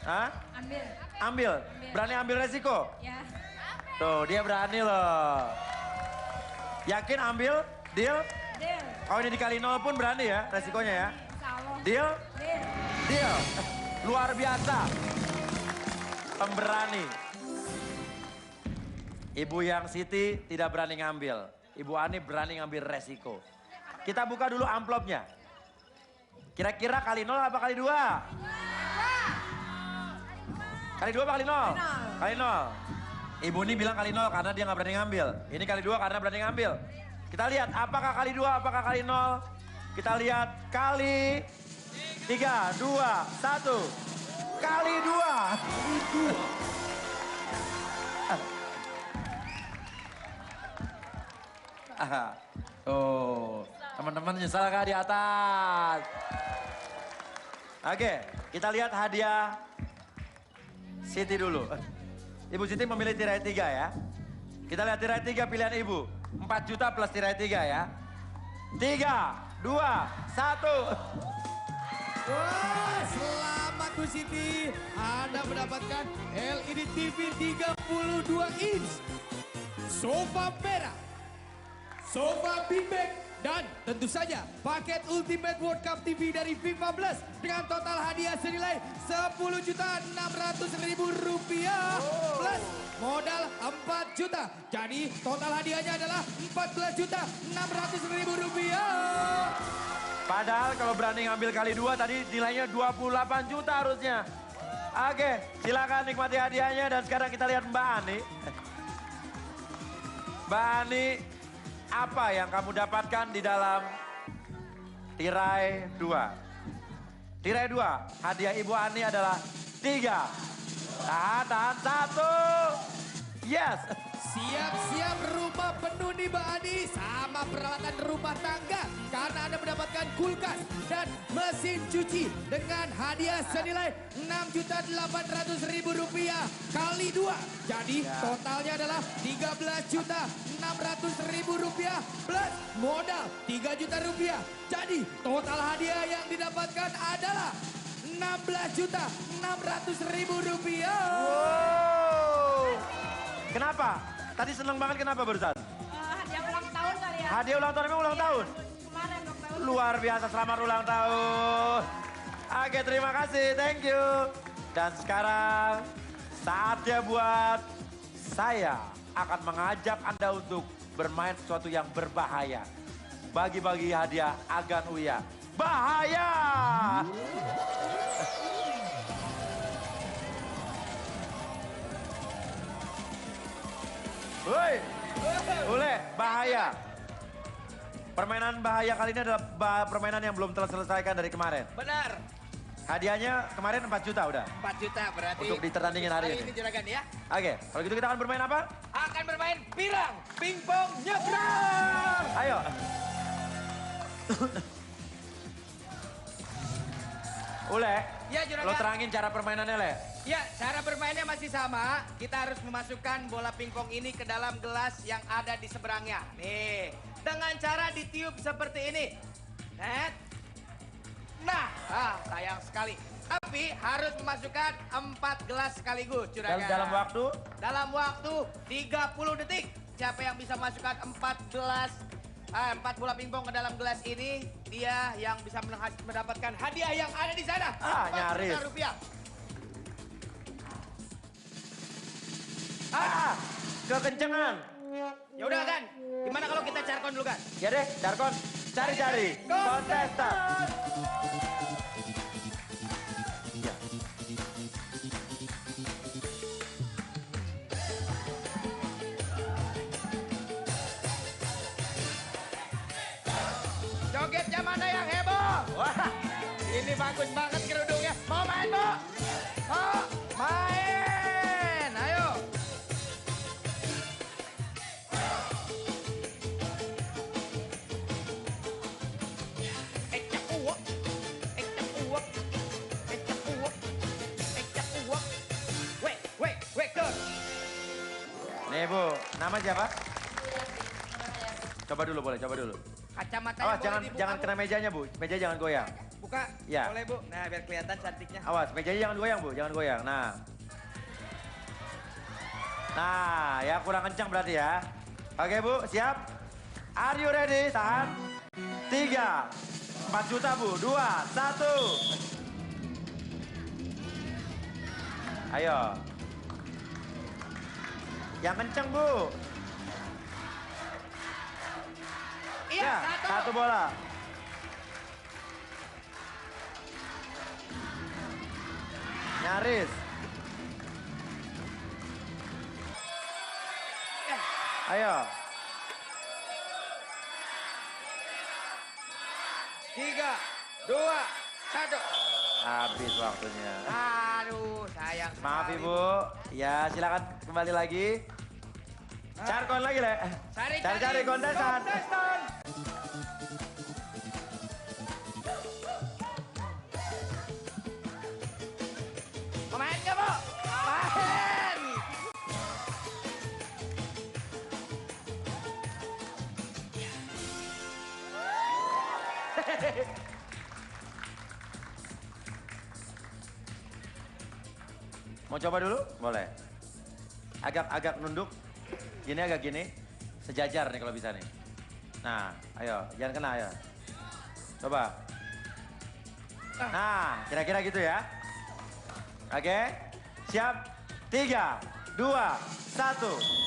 Hah? Ambil. Ambil. Berani ambil resiko? Ya. Tuh, dia berani loh. Yakin ambil? Deal? Deal. Kalau ini dikali 0 pun berani ya resikonya ya? Insya Allah. Deal? Deal. Deal. Luar biasa. Pemberani. Ibu yang Siti tidak berani ngambil. Ibu Ani berani ngambil resiko. Kita buka dulu amplopnya. Kira-kira kali 0 apa kali 2? Kali 2 apa kali 0? Kali 0. Ibu ini bilang kali 0 karena dia nggak berani ngambil. Ini kali 2 karena berani ngambil. Kita lihat apakah kali 2, apakah kali 0. Kita lihat kali 3, 2, 1. Kali 2. Oh, teman-teman nyesal kah di atas? Oke, kita lihat hadiah Siti dulu. Ibu Siti memilih tirai 3 ya. Kita lihat tirai 3 pilihan Ibu. 4 juta plus tirai 3 ya. 3, 2, 1. Wah, selamat Bu Siti. Anda mendapatkan LED TV 32 inch. Sofa merah. Sofa beanbag Dan tentu saja paket Ultimate World Cup TV dari FIFA Plus dengan total hadiah senilai Rp10.600.000 plus modal 4 juta. Jadi total hadiahnya adalah Rp14.600.000. Padahal kalau berani ngambil kali 2 tadi nilainya 28 juta harusnya. Oke, silakan nikmati hadiahnya dan sekarang kita lihat Mbak Ani. Mbak Ani, apa yang kamu dapatkan di dalam tirai 2? Tirai 2, hadiah Ibu Ani adalah 3. Tahan, 1. Yes. Siap-siap rumah penuh nih Mbak Ani sama peralatan rumah tangga. Karena Anda mendapatkan kulkas dan mesin cuci dengan hadiah senilai Rp6.800.000 kali 2. Jadi totalnya adalah Rp13.600.000 plus modal Rp3 juta. Jadi total hadiah yang didapatkan adalah Rp16.600.000. Wow. Kenapa? Tadi seneng banget kenapa barusan? Hadiah ulang tahun kali ya. Hadiah ulang tahun, emang ulang tahun? Kemarin ulang tahun. Luar biasa, selamat ulang tahun. Oke, terima kasih, thank you. Dan sekarang saatnya buat saya akan mengajak Anda untuk bermain sesuatu yang berbahaya. Bagi-bagi hadiah Agan Uya. Bahaya! Woi, boleh, bahaya. Permainan bahaya kali ini adalah permainan yang belum terselesaikan dari kemarin. Benar. Hadiahnya kemarin 4 juta udah. 4 juta berarti. Untuk ditandingin hari ini. Juragan ya. Oke, kalau gitu kita akan bermain apa? Akan bermain pirang, pingpong, nyebrang. Ayo. Ule, Ya, Juragan. lo terangin cara permainannya, Le. Ya, cara bermainnya masih sama. Kita harus memasukkan bola pingpong ini ke dalam gelas yang ada di seberangnya. Nih, dengan cara ditiup seperti ini. Net. Nah, sayang sekali. Tapi harus memasukkan 4 gelas sekaligus, Juragan. Dalam waktu? Dalam waktu 30 detik. Siapa yang bisa masukkan 4 bola pingpong ke dalam gelas ini, dia yang bisa mendapatkan hadiah yang ada di sana. Nyaris. Rp4 juta. Kekencengan. Ya udah kan, gimana kalau kita carkon dulu kan? Ya deh, Darkon, cari-cari kontestan. Ya. Jogetnya mana yang heboh? Wah, ini bagus banget kerudungnya. Mau main, Bu? Mau main? Ayo. Ecak uwak, ecak uwak, ecak uwak, ecak uwak. Wek, tur. Nih Bu, nama siapa? Coba dulu boleh, coba dulu. Kacamatanya Awas, boleh dibuka, jangan Bu. kena mejanya Bu, meja jangan goyang. Buka, Ya. boleh Bu. Nah, biar kelihatan cantiknya. Awas, mejanya jangan goyang Bu, jangan goyang. Nah. Nah, ya kurang kencang berarti ya. Oke Bu, siap? Are you ready? Tahan. 3, 4 juta Bu, 2, 1. Ayo. Yang kencang Bu. Iya, Ya, satu. 1 bola. Nyaris. Ayo. 3, 2, 1. Habis waktunya. Aduh, sayang sekali. Maaf Ibu. Ya, silakan kembali lagi. Carkon lagi, Le. Cari-cari kontestan. Main nggak, Bu? Main. Mau coba dulu? Boleh. Agak nunduk. Gini agak gini. Sejajar nih kalau bisa nih. Nah, ayo, jangan kena ayo. Coba. Nah, kira-kira gitu ya. Oke, siap. 3, 2, 1.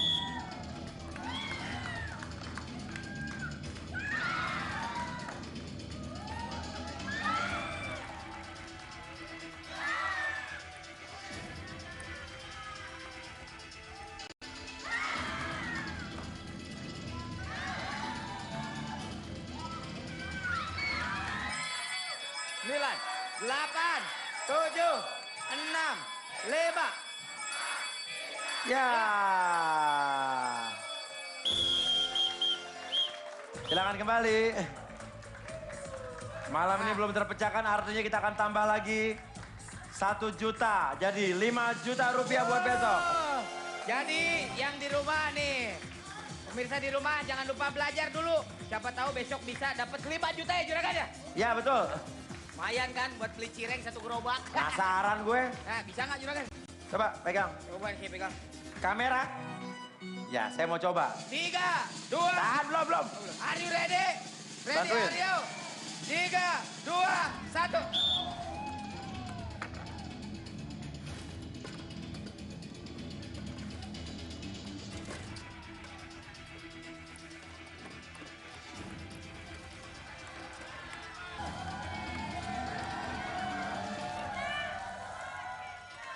Sembilan, 8, 7, 6, 5. Ya. Silakan kembali. Malam ini belum terpecahkan, artinya kita akan tambah lagi 1 juta. Jadi 5 juta rupiah buat besok. Jadi yang di rumah nih, pemirsa di rumah jangan lupa belajar dulu. Siapa tahu besok bisa dapat 5 juta ya juragan ya? Ya betul. Lumayan kan buat beli cireng 1 gerobak. Penasaran gue. Nah, bisa nggak juragan? Coba pegang. Coba sih pegang. Kamera. Ya, saya mau coba. 3, 2. Tahan, belum. Are you ready? Ready, Bantuin. are you? 3, 2, 1.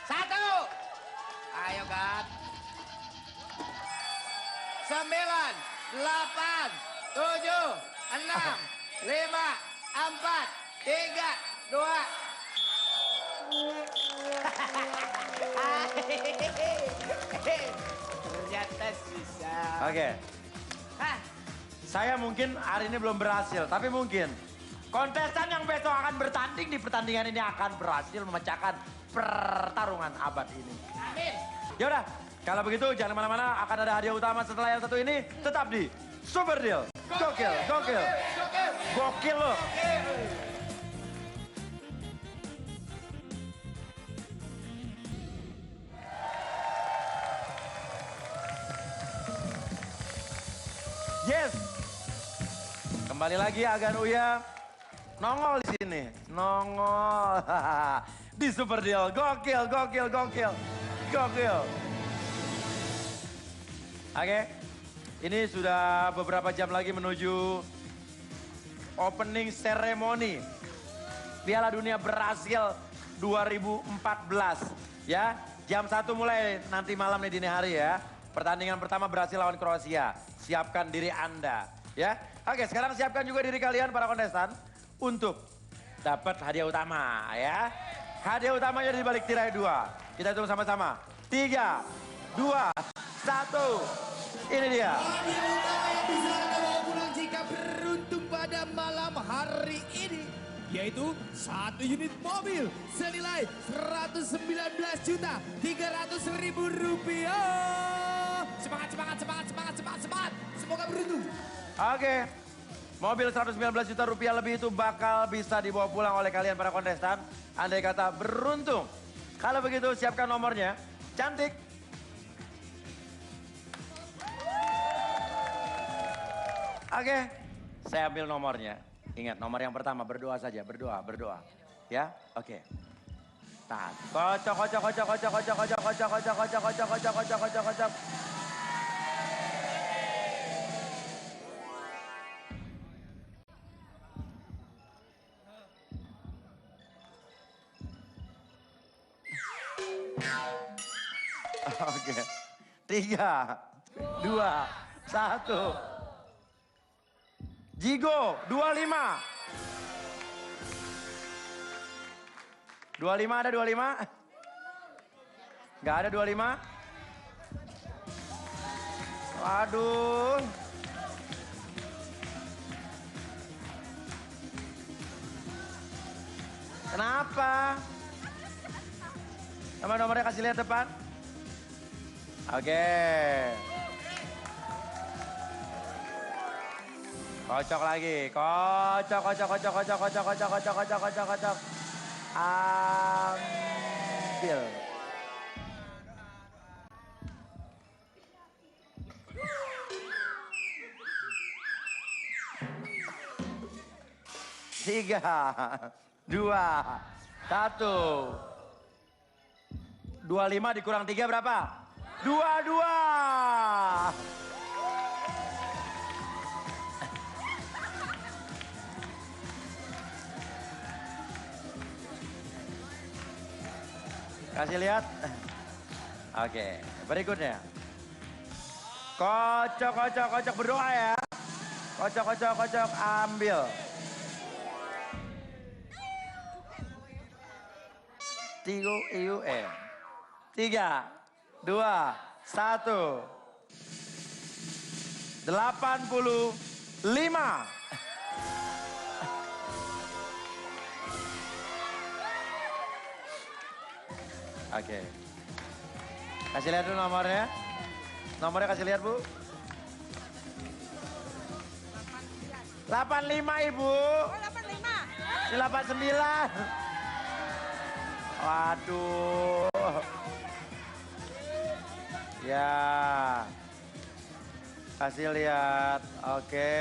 Satu. Ayo, Gat. 9, 8, 7, 6, 5, 4, 3, 2. Ternyata susah. Oke. Hah? Saya mungkin hari ini belum berhasil, tapi mungkin kontestan yang besok akan bertanding di pertandingan ini akan berhasil memecahkan pertarungan abad ini. Amin. Yaudah, kalau begitu jangan kemana-mana, akan ada hadiah utama setelah yang satu ini. Tetap di Super Deal. Gokil. Gokil loh. Yes. Kembali lagi Agan Uya. Nongol di sini. Nongol. Di Super Deal. Gokil. Oke. Ini sudah beberapa jam lagi menuju opening ceremony Piala Dunia Brasil 2014. Ya, jam 1 mulai nanti malam nih dini hari ya. Pertandingan pertama Brasil lawan Kroasia. Siapkan diri Anda, ya. Oke, sekarang siapkan juga diri kalian para kontestan untuk dapat hadiah utama, ya. Hadiah utamanya di balik tirai 2. Kita hitung sama-sama. 3, 2, 1. Ini dia. Hadiah utama yang bisa Anda bawa pulang jika beruntung pada malam hari ini. Yaitu 1 unit mobil senilai Rp119.300.000. Semangat. Semoga beruntung. Oke. Mobil 119 juta rupiah lebih itu bakal bisa dibawa pulang oleh kalian para kontestan. Andai kata beruntung. Kalau begitu siapkan nomornya. Cantik. Oke. Saya ambil nomornya. Ingat nomor yang pertama berdoa saja. Berdoa. Ya, oke. Tahan. Kocok. Oke. 3, 2, 1. Jigo 25. 25 ada 25? Nggak ada 25? Waduh. Kenapa? Nomor-nomornya kasih lihat depan. Oke. Kocok lagi. Kocok. Ambil. 3, 2, 1. 25 dikurang 3 berapa? 22. Kasih lihat. Oke, berikutnya. Kocok berdoa ya. Kocok ambil. 3, 2, 1. 85. Oke. Kasih lihat dulu nomornya. Nomornya kasih lihat, Bu. 85, Ibu. Oh, 85. Ini 89. Waduh. Ya. Kasih lihat. Oke.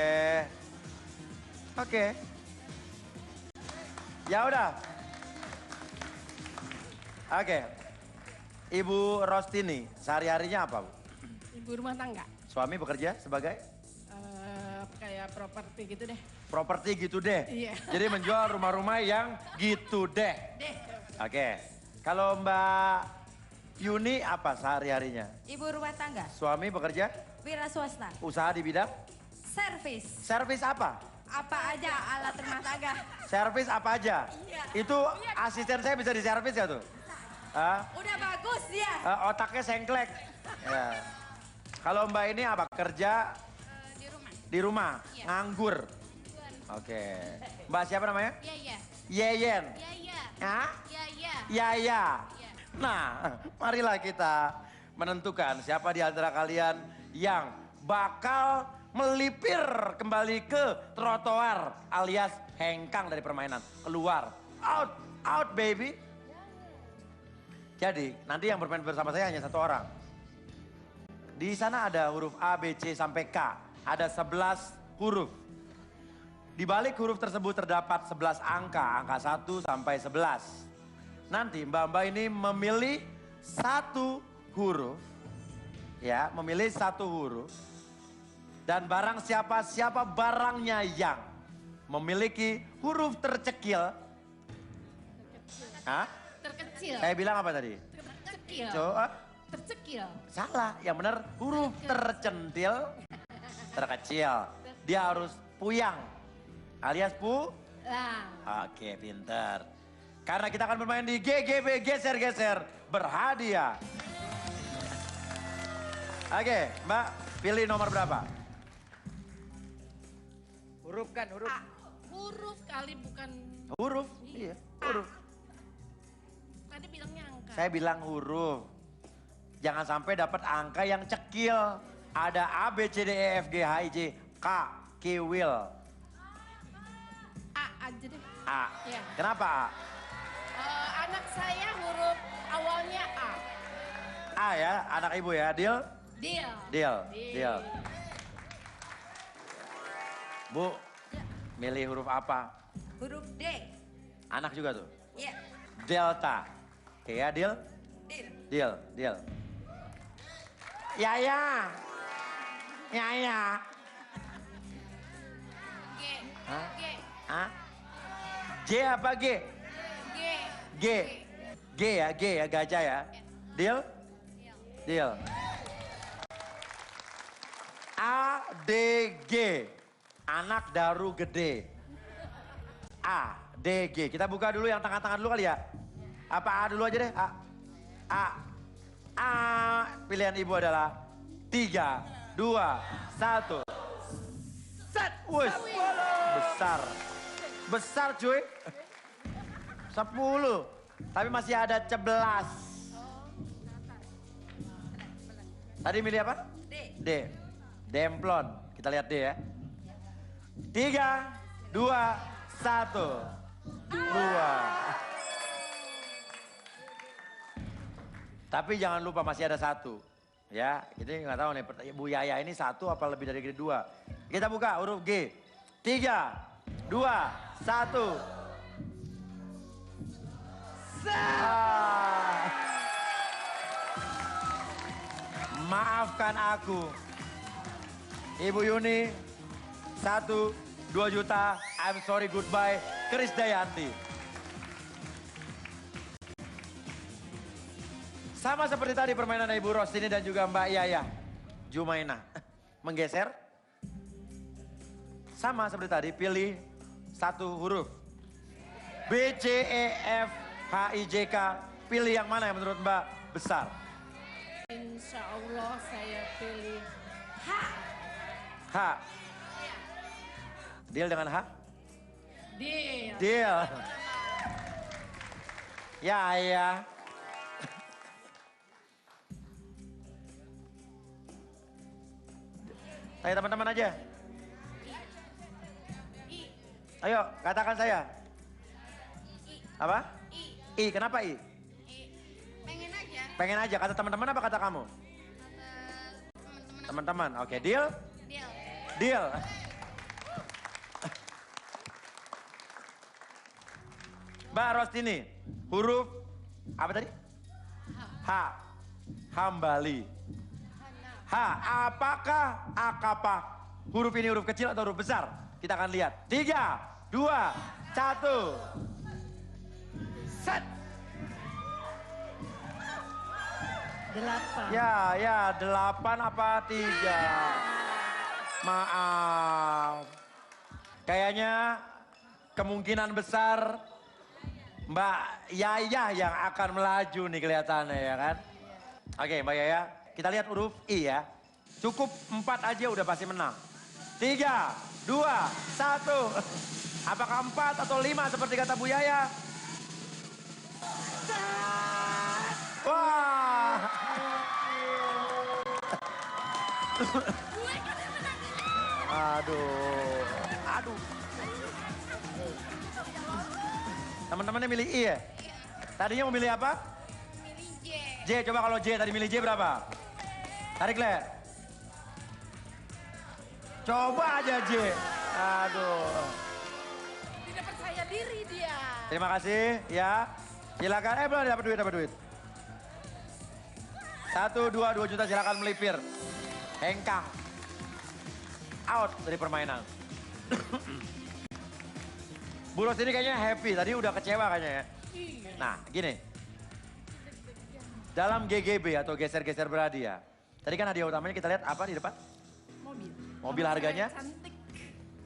Oke. Ya udah. Oke. Ibu Rostini, sehari-harinya apa, Bu? Ibu rumah tangga. Suami bekerja sebagai? Kayak properti gitu deh. Properti gitu deh? Iya. Jadi menjual rumah-rumah yang gitu deh? Oke. Kalau Mbak Yuni apa sehari-harinya? Ibu rumah tangga. Suami bekerja? Wira swasta. Usaha di bidang? Servis. Servis apa? Apa aja alat rumah tangga. Servis apa aja? Iya. Itu asisten saya bisa diservis ya tuh? Udah bagus dia. Otaknya sengklek. Ya. Kalau Mbak ini apa? Kerja? Di rumah. Di rumah? Iya. Nganggur? Oke. Mbak siapa namanya? Iya. Yeyen? Iya. Hah? Iya. Yaya. Nah, marilah kita menentukan siapa di antara kalian yang bakal melipir kembali ke trotoar alias hengkang dari permainan. Keluar. Out baby. Jadi nanti yang bermain bersama saya hanya 1 orang. Di sana ada huruf A, B, C sampai K. Ada 11 huruf. Di balik huruf tersebut terdapat 11 angka 1 sampai 11. Nanti mbak-mbak ini memilih 1 huruf. Ya, memilih 1 huruf. Dan barang siapa barangnya yang memiliki huruf tercekil. Hah? Terkecil. Saya bilang apa tadi? Terkecil. Coba. Tercekil. Salah, yang benar huruf tercentil, terkecil. Dia harus puyang, alias Lah. Oke, pinter. Karena kita akan bermain di GGB geser-geser berhadiah. Oke, Mbak, pilih nomor berapa? Huruf kan, huruf. Huruf kali bukan. Huruf, iya, huruf. Tadi bilangnya angka. Saya bilang huruf. Jangan sampai dapat angka yang cekil. Ada A, B, C, D, E, F, G, H, I, J, K, Kiwil. A aja deh. A. Iya. Kenapa A? Anak saya huruf awalnya A. A ya, anak ibu ya, deal? Deal. Deal. Bu, milih huruf apa? Huruf D. Anak juga tuh? Iya. Delta. Oke ya, deal? Deal. Deal. Yaya. G. Hah? G. Hah? J apa G? G. G ya, gajah ya. Deal? Deal. A, D, G. Anak daru gede. A, D, G. Kita buka dulu yang tengah-tengah dulu kali ya. Apa A dulu aja deh? A. Pilihan ibu adalah 3, 2, 1. Set. Wih, besar. Besar cuy. 10. Tapi masih ada 11. Tadi milih apa? D. Demplon. Kita lihat D ya. 3, 2, 1. 2. Tapi jangan lupa masih ada 1. Ya, kita nggak tahu nih Bu Yaya ini 1 apa lebih dari 2. Kita buka huruf G. 3, 2, 1. Maafkan aku. Ibu Yuni, 1, 2 juta. I'm sorry, goodbye. Krisdayanti. Sama seperti tadi permainan Ibu Rostini dan juga Mbak Yaya Jumaina. Menggeser. Sama seperti tadi, pilih 1 huruf. B, C, E, F, H, I, J, K. Pilih yang mana yang menurut Mbak besar? Insya Allah saya pilih H. H. Deal dengan H? Deal. Deal. Ya, ya. Tanya teman-teman aja. Ayo, katakan saya. Apa? I. Kenapa I? Pengen aja. Pengen aja. Kata teman-teman apa kata kamu? Teman-teman. Oke, deal? Deal. Deal. Mbak Rostini, huruf apa tadi? H. Hambali. H. Apakah akapa huruf ini huruf kecil atau huruf besar? Kita akan lihat. 3, 2, 1. Set. 8. Ya, 8 apa 3? Maaf. Kayaknya kemungkinan besar Mbak Yaya yang akan melaju nih kelihatannya ya kan. Oke Mbak Yaya, kita lihat huruf I ya. Cukup 4 aja udah pasti menang. 3, 2, 1. Apakah 4 atau 5 seperti kata Bu Yaya? Wah. Aduh. Teman-temannya milih I ya? Tadinya mau milih apa? Milih J. J, coba kalau J, tadi milih J berapa? Tarik Le. Coba aja J. Aduh. Tidak percaya diri dia. Terima kasih ya. Silakan, belum dapat duit. 1, 2 juta silakan melipir. Hengkang. Out dari permainan. Bu Ros ini kayaknya happy, tadi udah kecewa kayaknya ya. Nah gini. Dalam GGB atau geser-geser berhadi ya. Tadi kan hadiah utamanya kita lihat apa di depan? Mobil. Mobil harganya? Cantik.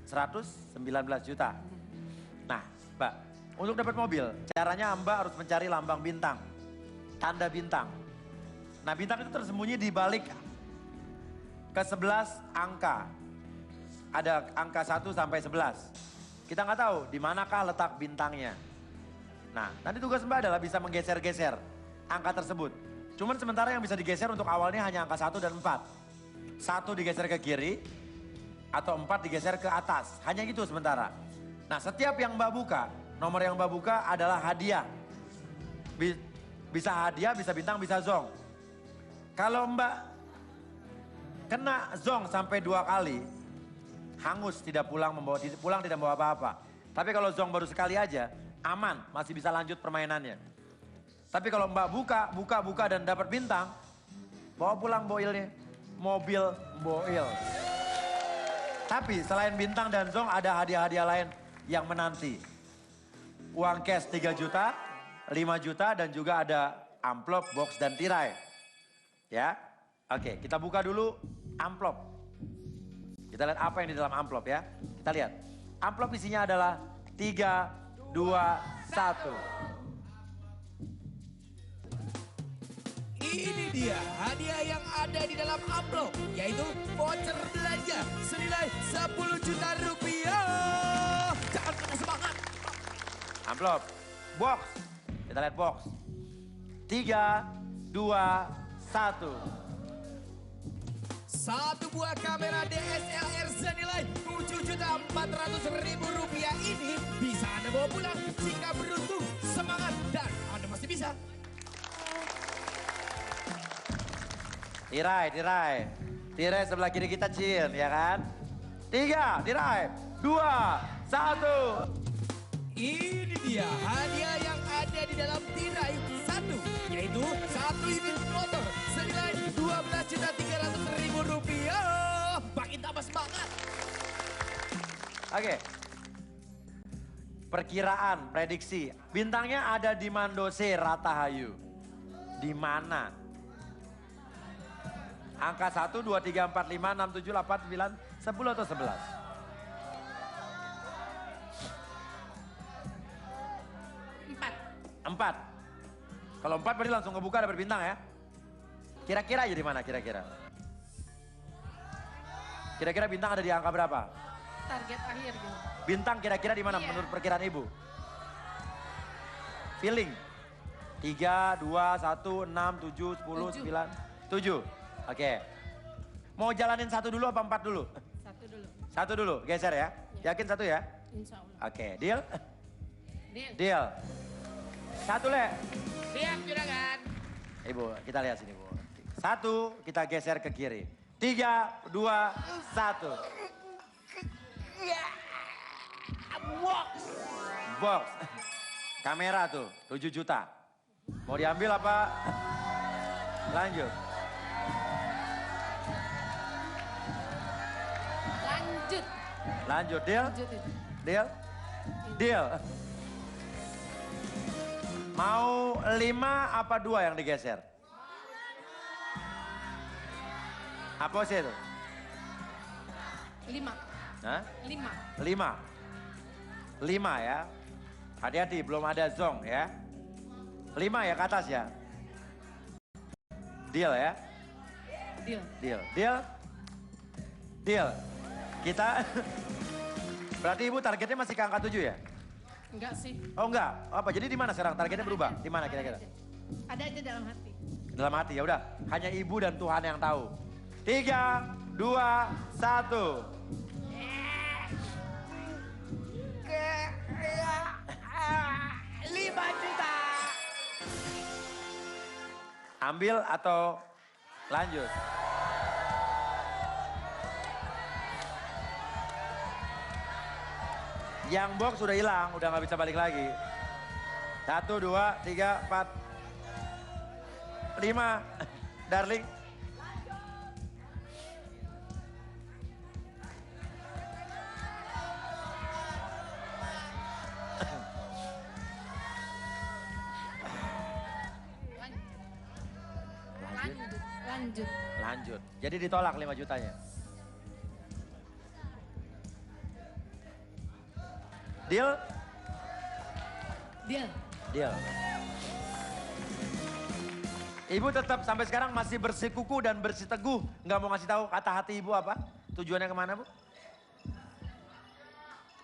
119 juta. Nah Mbak, untuk dapat mobil caranya Mbak harus mencari lambang bintang. Tanda bintang. Nah bintang itu tersembunyi di balik ke 11 angka. Ada angka 1 sampai 11. Kita nggak tahu di manakah letak bintangnya. Nah nanti tugas Mbak adalah bisa menggeser-geser angka tersebut. Cuman sementara yang bisa digeser untuk awalnya hanya angka 1 dan 4. 1 digeser ke kiri atau 4 digeser ke atas. Hanya gitu sementara. Nah setiap yang Mbak buka, nomor yang Mbak buka adalah hadiah. Bisa hadiah, bisa bintang, bisa zong. Kalau Mbak kena zong sampai 2 kali, hangus tidak pulang tidak membawa apa-apa. Tapi kalau zong baru sekali aja, aman, masih bisa lanjut permainannya. Tapi kalau Mbak buka dan dapat bintang, bawa pulang boilnya, mobil boil. Tapi selain bintang dan zong ada hadiah-hadiah lain yang menanti. Uang cash 3 juta, 5 juta dan juga ada amplop, box dan tirai. Ya, oke kita buka dulu amplop. Kita lihat apa yang di dalam amplop ya. Kita lihat. Amplop isinya adalah 3, 2, 1. Ini dia hadiah yang ada di dalam amplop, yaitu voucher belanja senilai 10 juta rupiah. Jangan kena semangat. Amplop, box. Kita lihat box. 3, 2, 1. Satu buah kamera DSLR senilai 7.400.000 rupiah ini bisa Anda bawa pulang jika beruntung, semangat, dan Anda masih bisa. Tirai sebelah kiri kita Cin, ya kan? 3, tirai. 2, 1. Ini dia hadiah yang ada di dalam tirai satu, yaitu 1 unit motor senilai Rp12.300.000. Makin tambah semangat. Oke. Perkiraan, prediksi. Bintangnya ada di Mandose Ratahayu. Di mana? Angka 1, 2, 3, 4, 5, 6, 7, 8, 9, 10 atau 11? 4. Kalau 4 berarti langsung ngebuka dapat bintang ya. Kira-kira aja di mana kira-kira? Kira-kira bintang ada di angka berapa? Target akhir gitu. Bintang kira-kira di mana menurut perkiraan ibu? Feeling. 3, 2, 1, 6, 7, 10, 9, 7. Oke. Mau jalanin 1 dulu apa 4 dulu? 1 dulu. 1 dulu, geser ya. Yakin 1 ya? Insya Allah. Oke, deal? Deal. Deal. 1 Le. Siap juragan. Ibu, kita lihat sini Bu. 1, kita geser ke kiri. 3, 2, 1. Box. Kamera tuh, 7 juta. Mau diambil apa? Lanjut. Lanjut. Lanjut, deal? Lanjut itu. Deal? Deal. Mau 5 apa 2 yang digeser? Apa sih itu? 5. Hah? 5. 5. 5 ya. Hati-hati, belum ada zong ya. 5 ya ke atas ya. Deal ya. Deal. Deal. Deal. Deal. Kita, berarti ibu targetnya masih ke angka 7 ya? Enggak sih. Oh enggak, apa? Jadi di mana sekarang? Targetnya berubah? Di mana kira-kira? Ada aja dalam hati. Dalam hati ya udah. Hanya ibu dan Tuhan yang tahu. 3, 2, 1. 5 juta. Ambil atau lanjut? Yang box sudah hilang, udah nggak bisa balik lagi. 1, 2, 3, 4, 5. Darling. Lanjut. Lanjut. Jadi ditolak 5 jutanya. Deal? Deal. Deal. Ibu tetap sampai sekarang masih bersikuku dan bersiteguh. Nggak mau ngasih tahu kata hati ibu apa? Tujuannya kemana bu?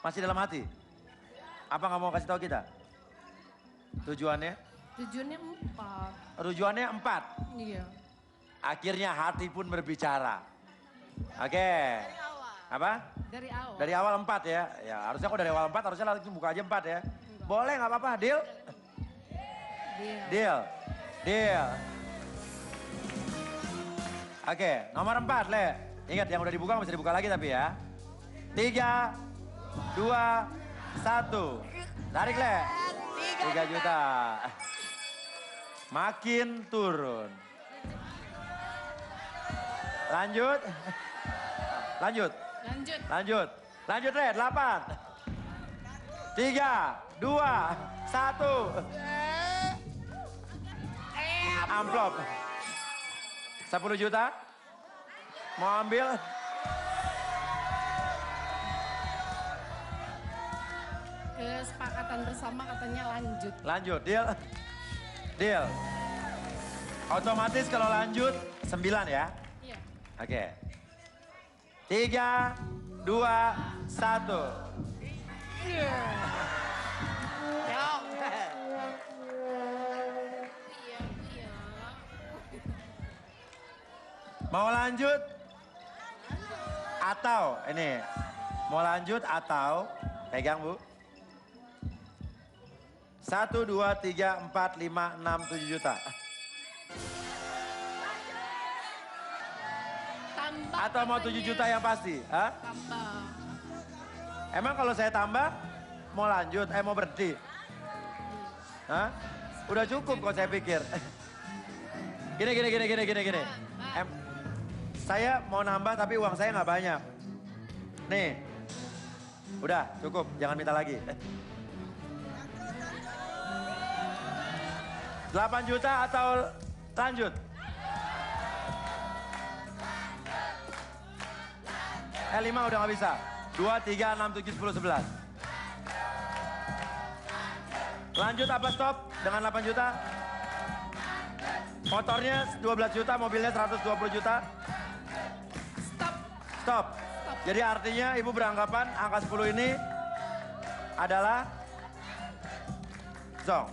Masih dalam hati? Apa nggak mau kasih tahu kita? Tujuannya? Tujuannya 4. Tujuannya 4. Iya. Akhirnya hati pun berbicara. Oke. Apa? Dari awal. Dari awal 4 ya. Ya harusnya kok dari awal 4 harusnya langsung buka aja 4 ya. Boleh nggak apa-apa, deal? Deal. Deal. Deal. Oke, nomor 4 Le. Ingat yang udah dibuka bisa dibuka lagi tapi ya. 3, 2, 1. Tarik Le. 3 juta. Makin turun. Lanjut. Lanjut. Lanjut. Lanjut. Lanjut Le, 8. 3, 2, 1. Amplop. 10 juta. Mau ambil? Kesepakatan bersama katanya lanjut. Lanjut, deal. Deal. Otomatis kalau lanjut 9 ya. Iya. Oke. 3, 2, 1. Mau lanjut? Atau ini, mau lanjut atau pegang bu. 1, 2, 3, 4, 5, 6, 7 juta. Tambah. Atau mau 7 juta yang pasti? Hah? Tambah. Emang kalau saya tambah, mau lanjut, mau berhenti? Hah? Udah cukup kok saya pikir. Gini. Saya mau nambah tapi uang saya nggak banyak. Nih, udah cukup, jangan minta lagi. 8 juta atau lanjut? 5 udah nggak bisa. 2, 3, 6, 7, 10, 11. Lanjut apa stop dengan 8 juta? Motornya 12 juta, mobilnya 120 juta. Stop. Jadi artinya ibu beranggapan angka 10 ini adalah Zong.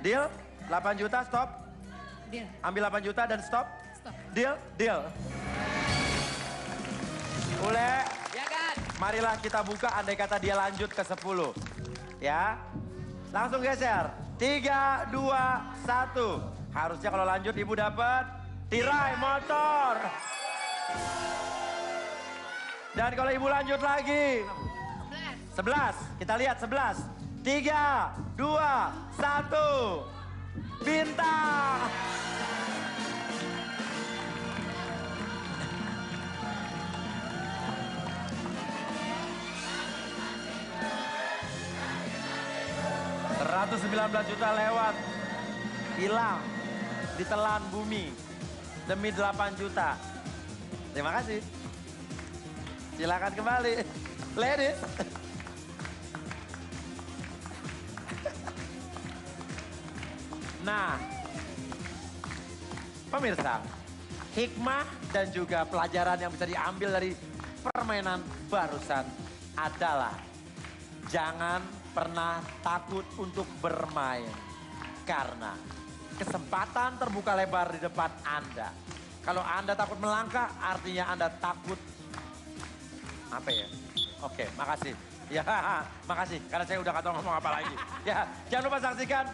Deal? 8 juta stop? Deal. Ambil 8 juta dan stop? Stop. Deal? Deal. Ule, Ya kan? marilah kita buka andai kata dia lanjut ke 10. Ya, langsung geser. 3, 2, 1. Harusnya kalau lanjut ibu dapat tirai motor. Dan kalau ibu lanjut lagi. 11. Kita lihat 11. 3, 2, 1. Bintang. $119 juta lewat. Hilang. Ditelan bumi. Demi 8 juta. Terima kasih. Silakan kembali. Ladies. Nah, pemirsa, hikmah dan juga pelajaran yang bisa diambil dari permainan barusan adalah jangan pernah takut untuk bermain. Karena kesempatan terbuka lebar di depan Anda. Kalau Anda takut melangkah, artinya Anda takut apa ya? Oke, makasih. Ya, makasih. Karena saya udah gak tahu ngomong apa lagi. Ya, jangan lupa saksikan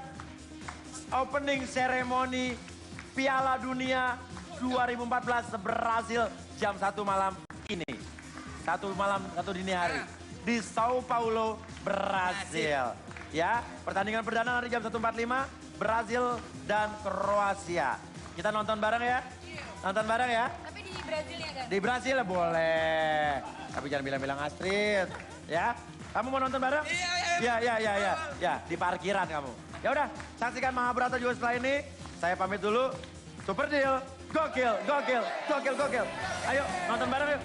opening ceremony Piala Dunia 2014 Brasil jam 1 malam ini. 1 malam, 1 dini hari. Di Sao Paulo, Brasil. Ya, pertandingan perdana nanti jam 1.45, Brasil dan Kroasia. Kita nonton bareng ya? Nonton bareng ya? Tapi di Brazil ya kan? Di Brasil ya boleh. Tapi jangan bilang-bilang Astrid. Ya, kamu mau nonton bareng? Iya. Ya, di parkiran kamu. Ya udah, saksikan Mahabharata juga setelah ini. Saya pamit dulu. Super deal. Gokil. Ayo, nonton bareng yuk.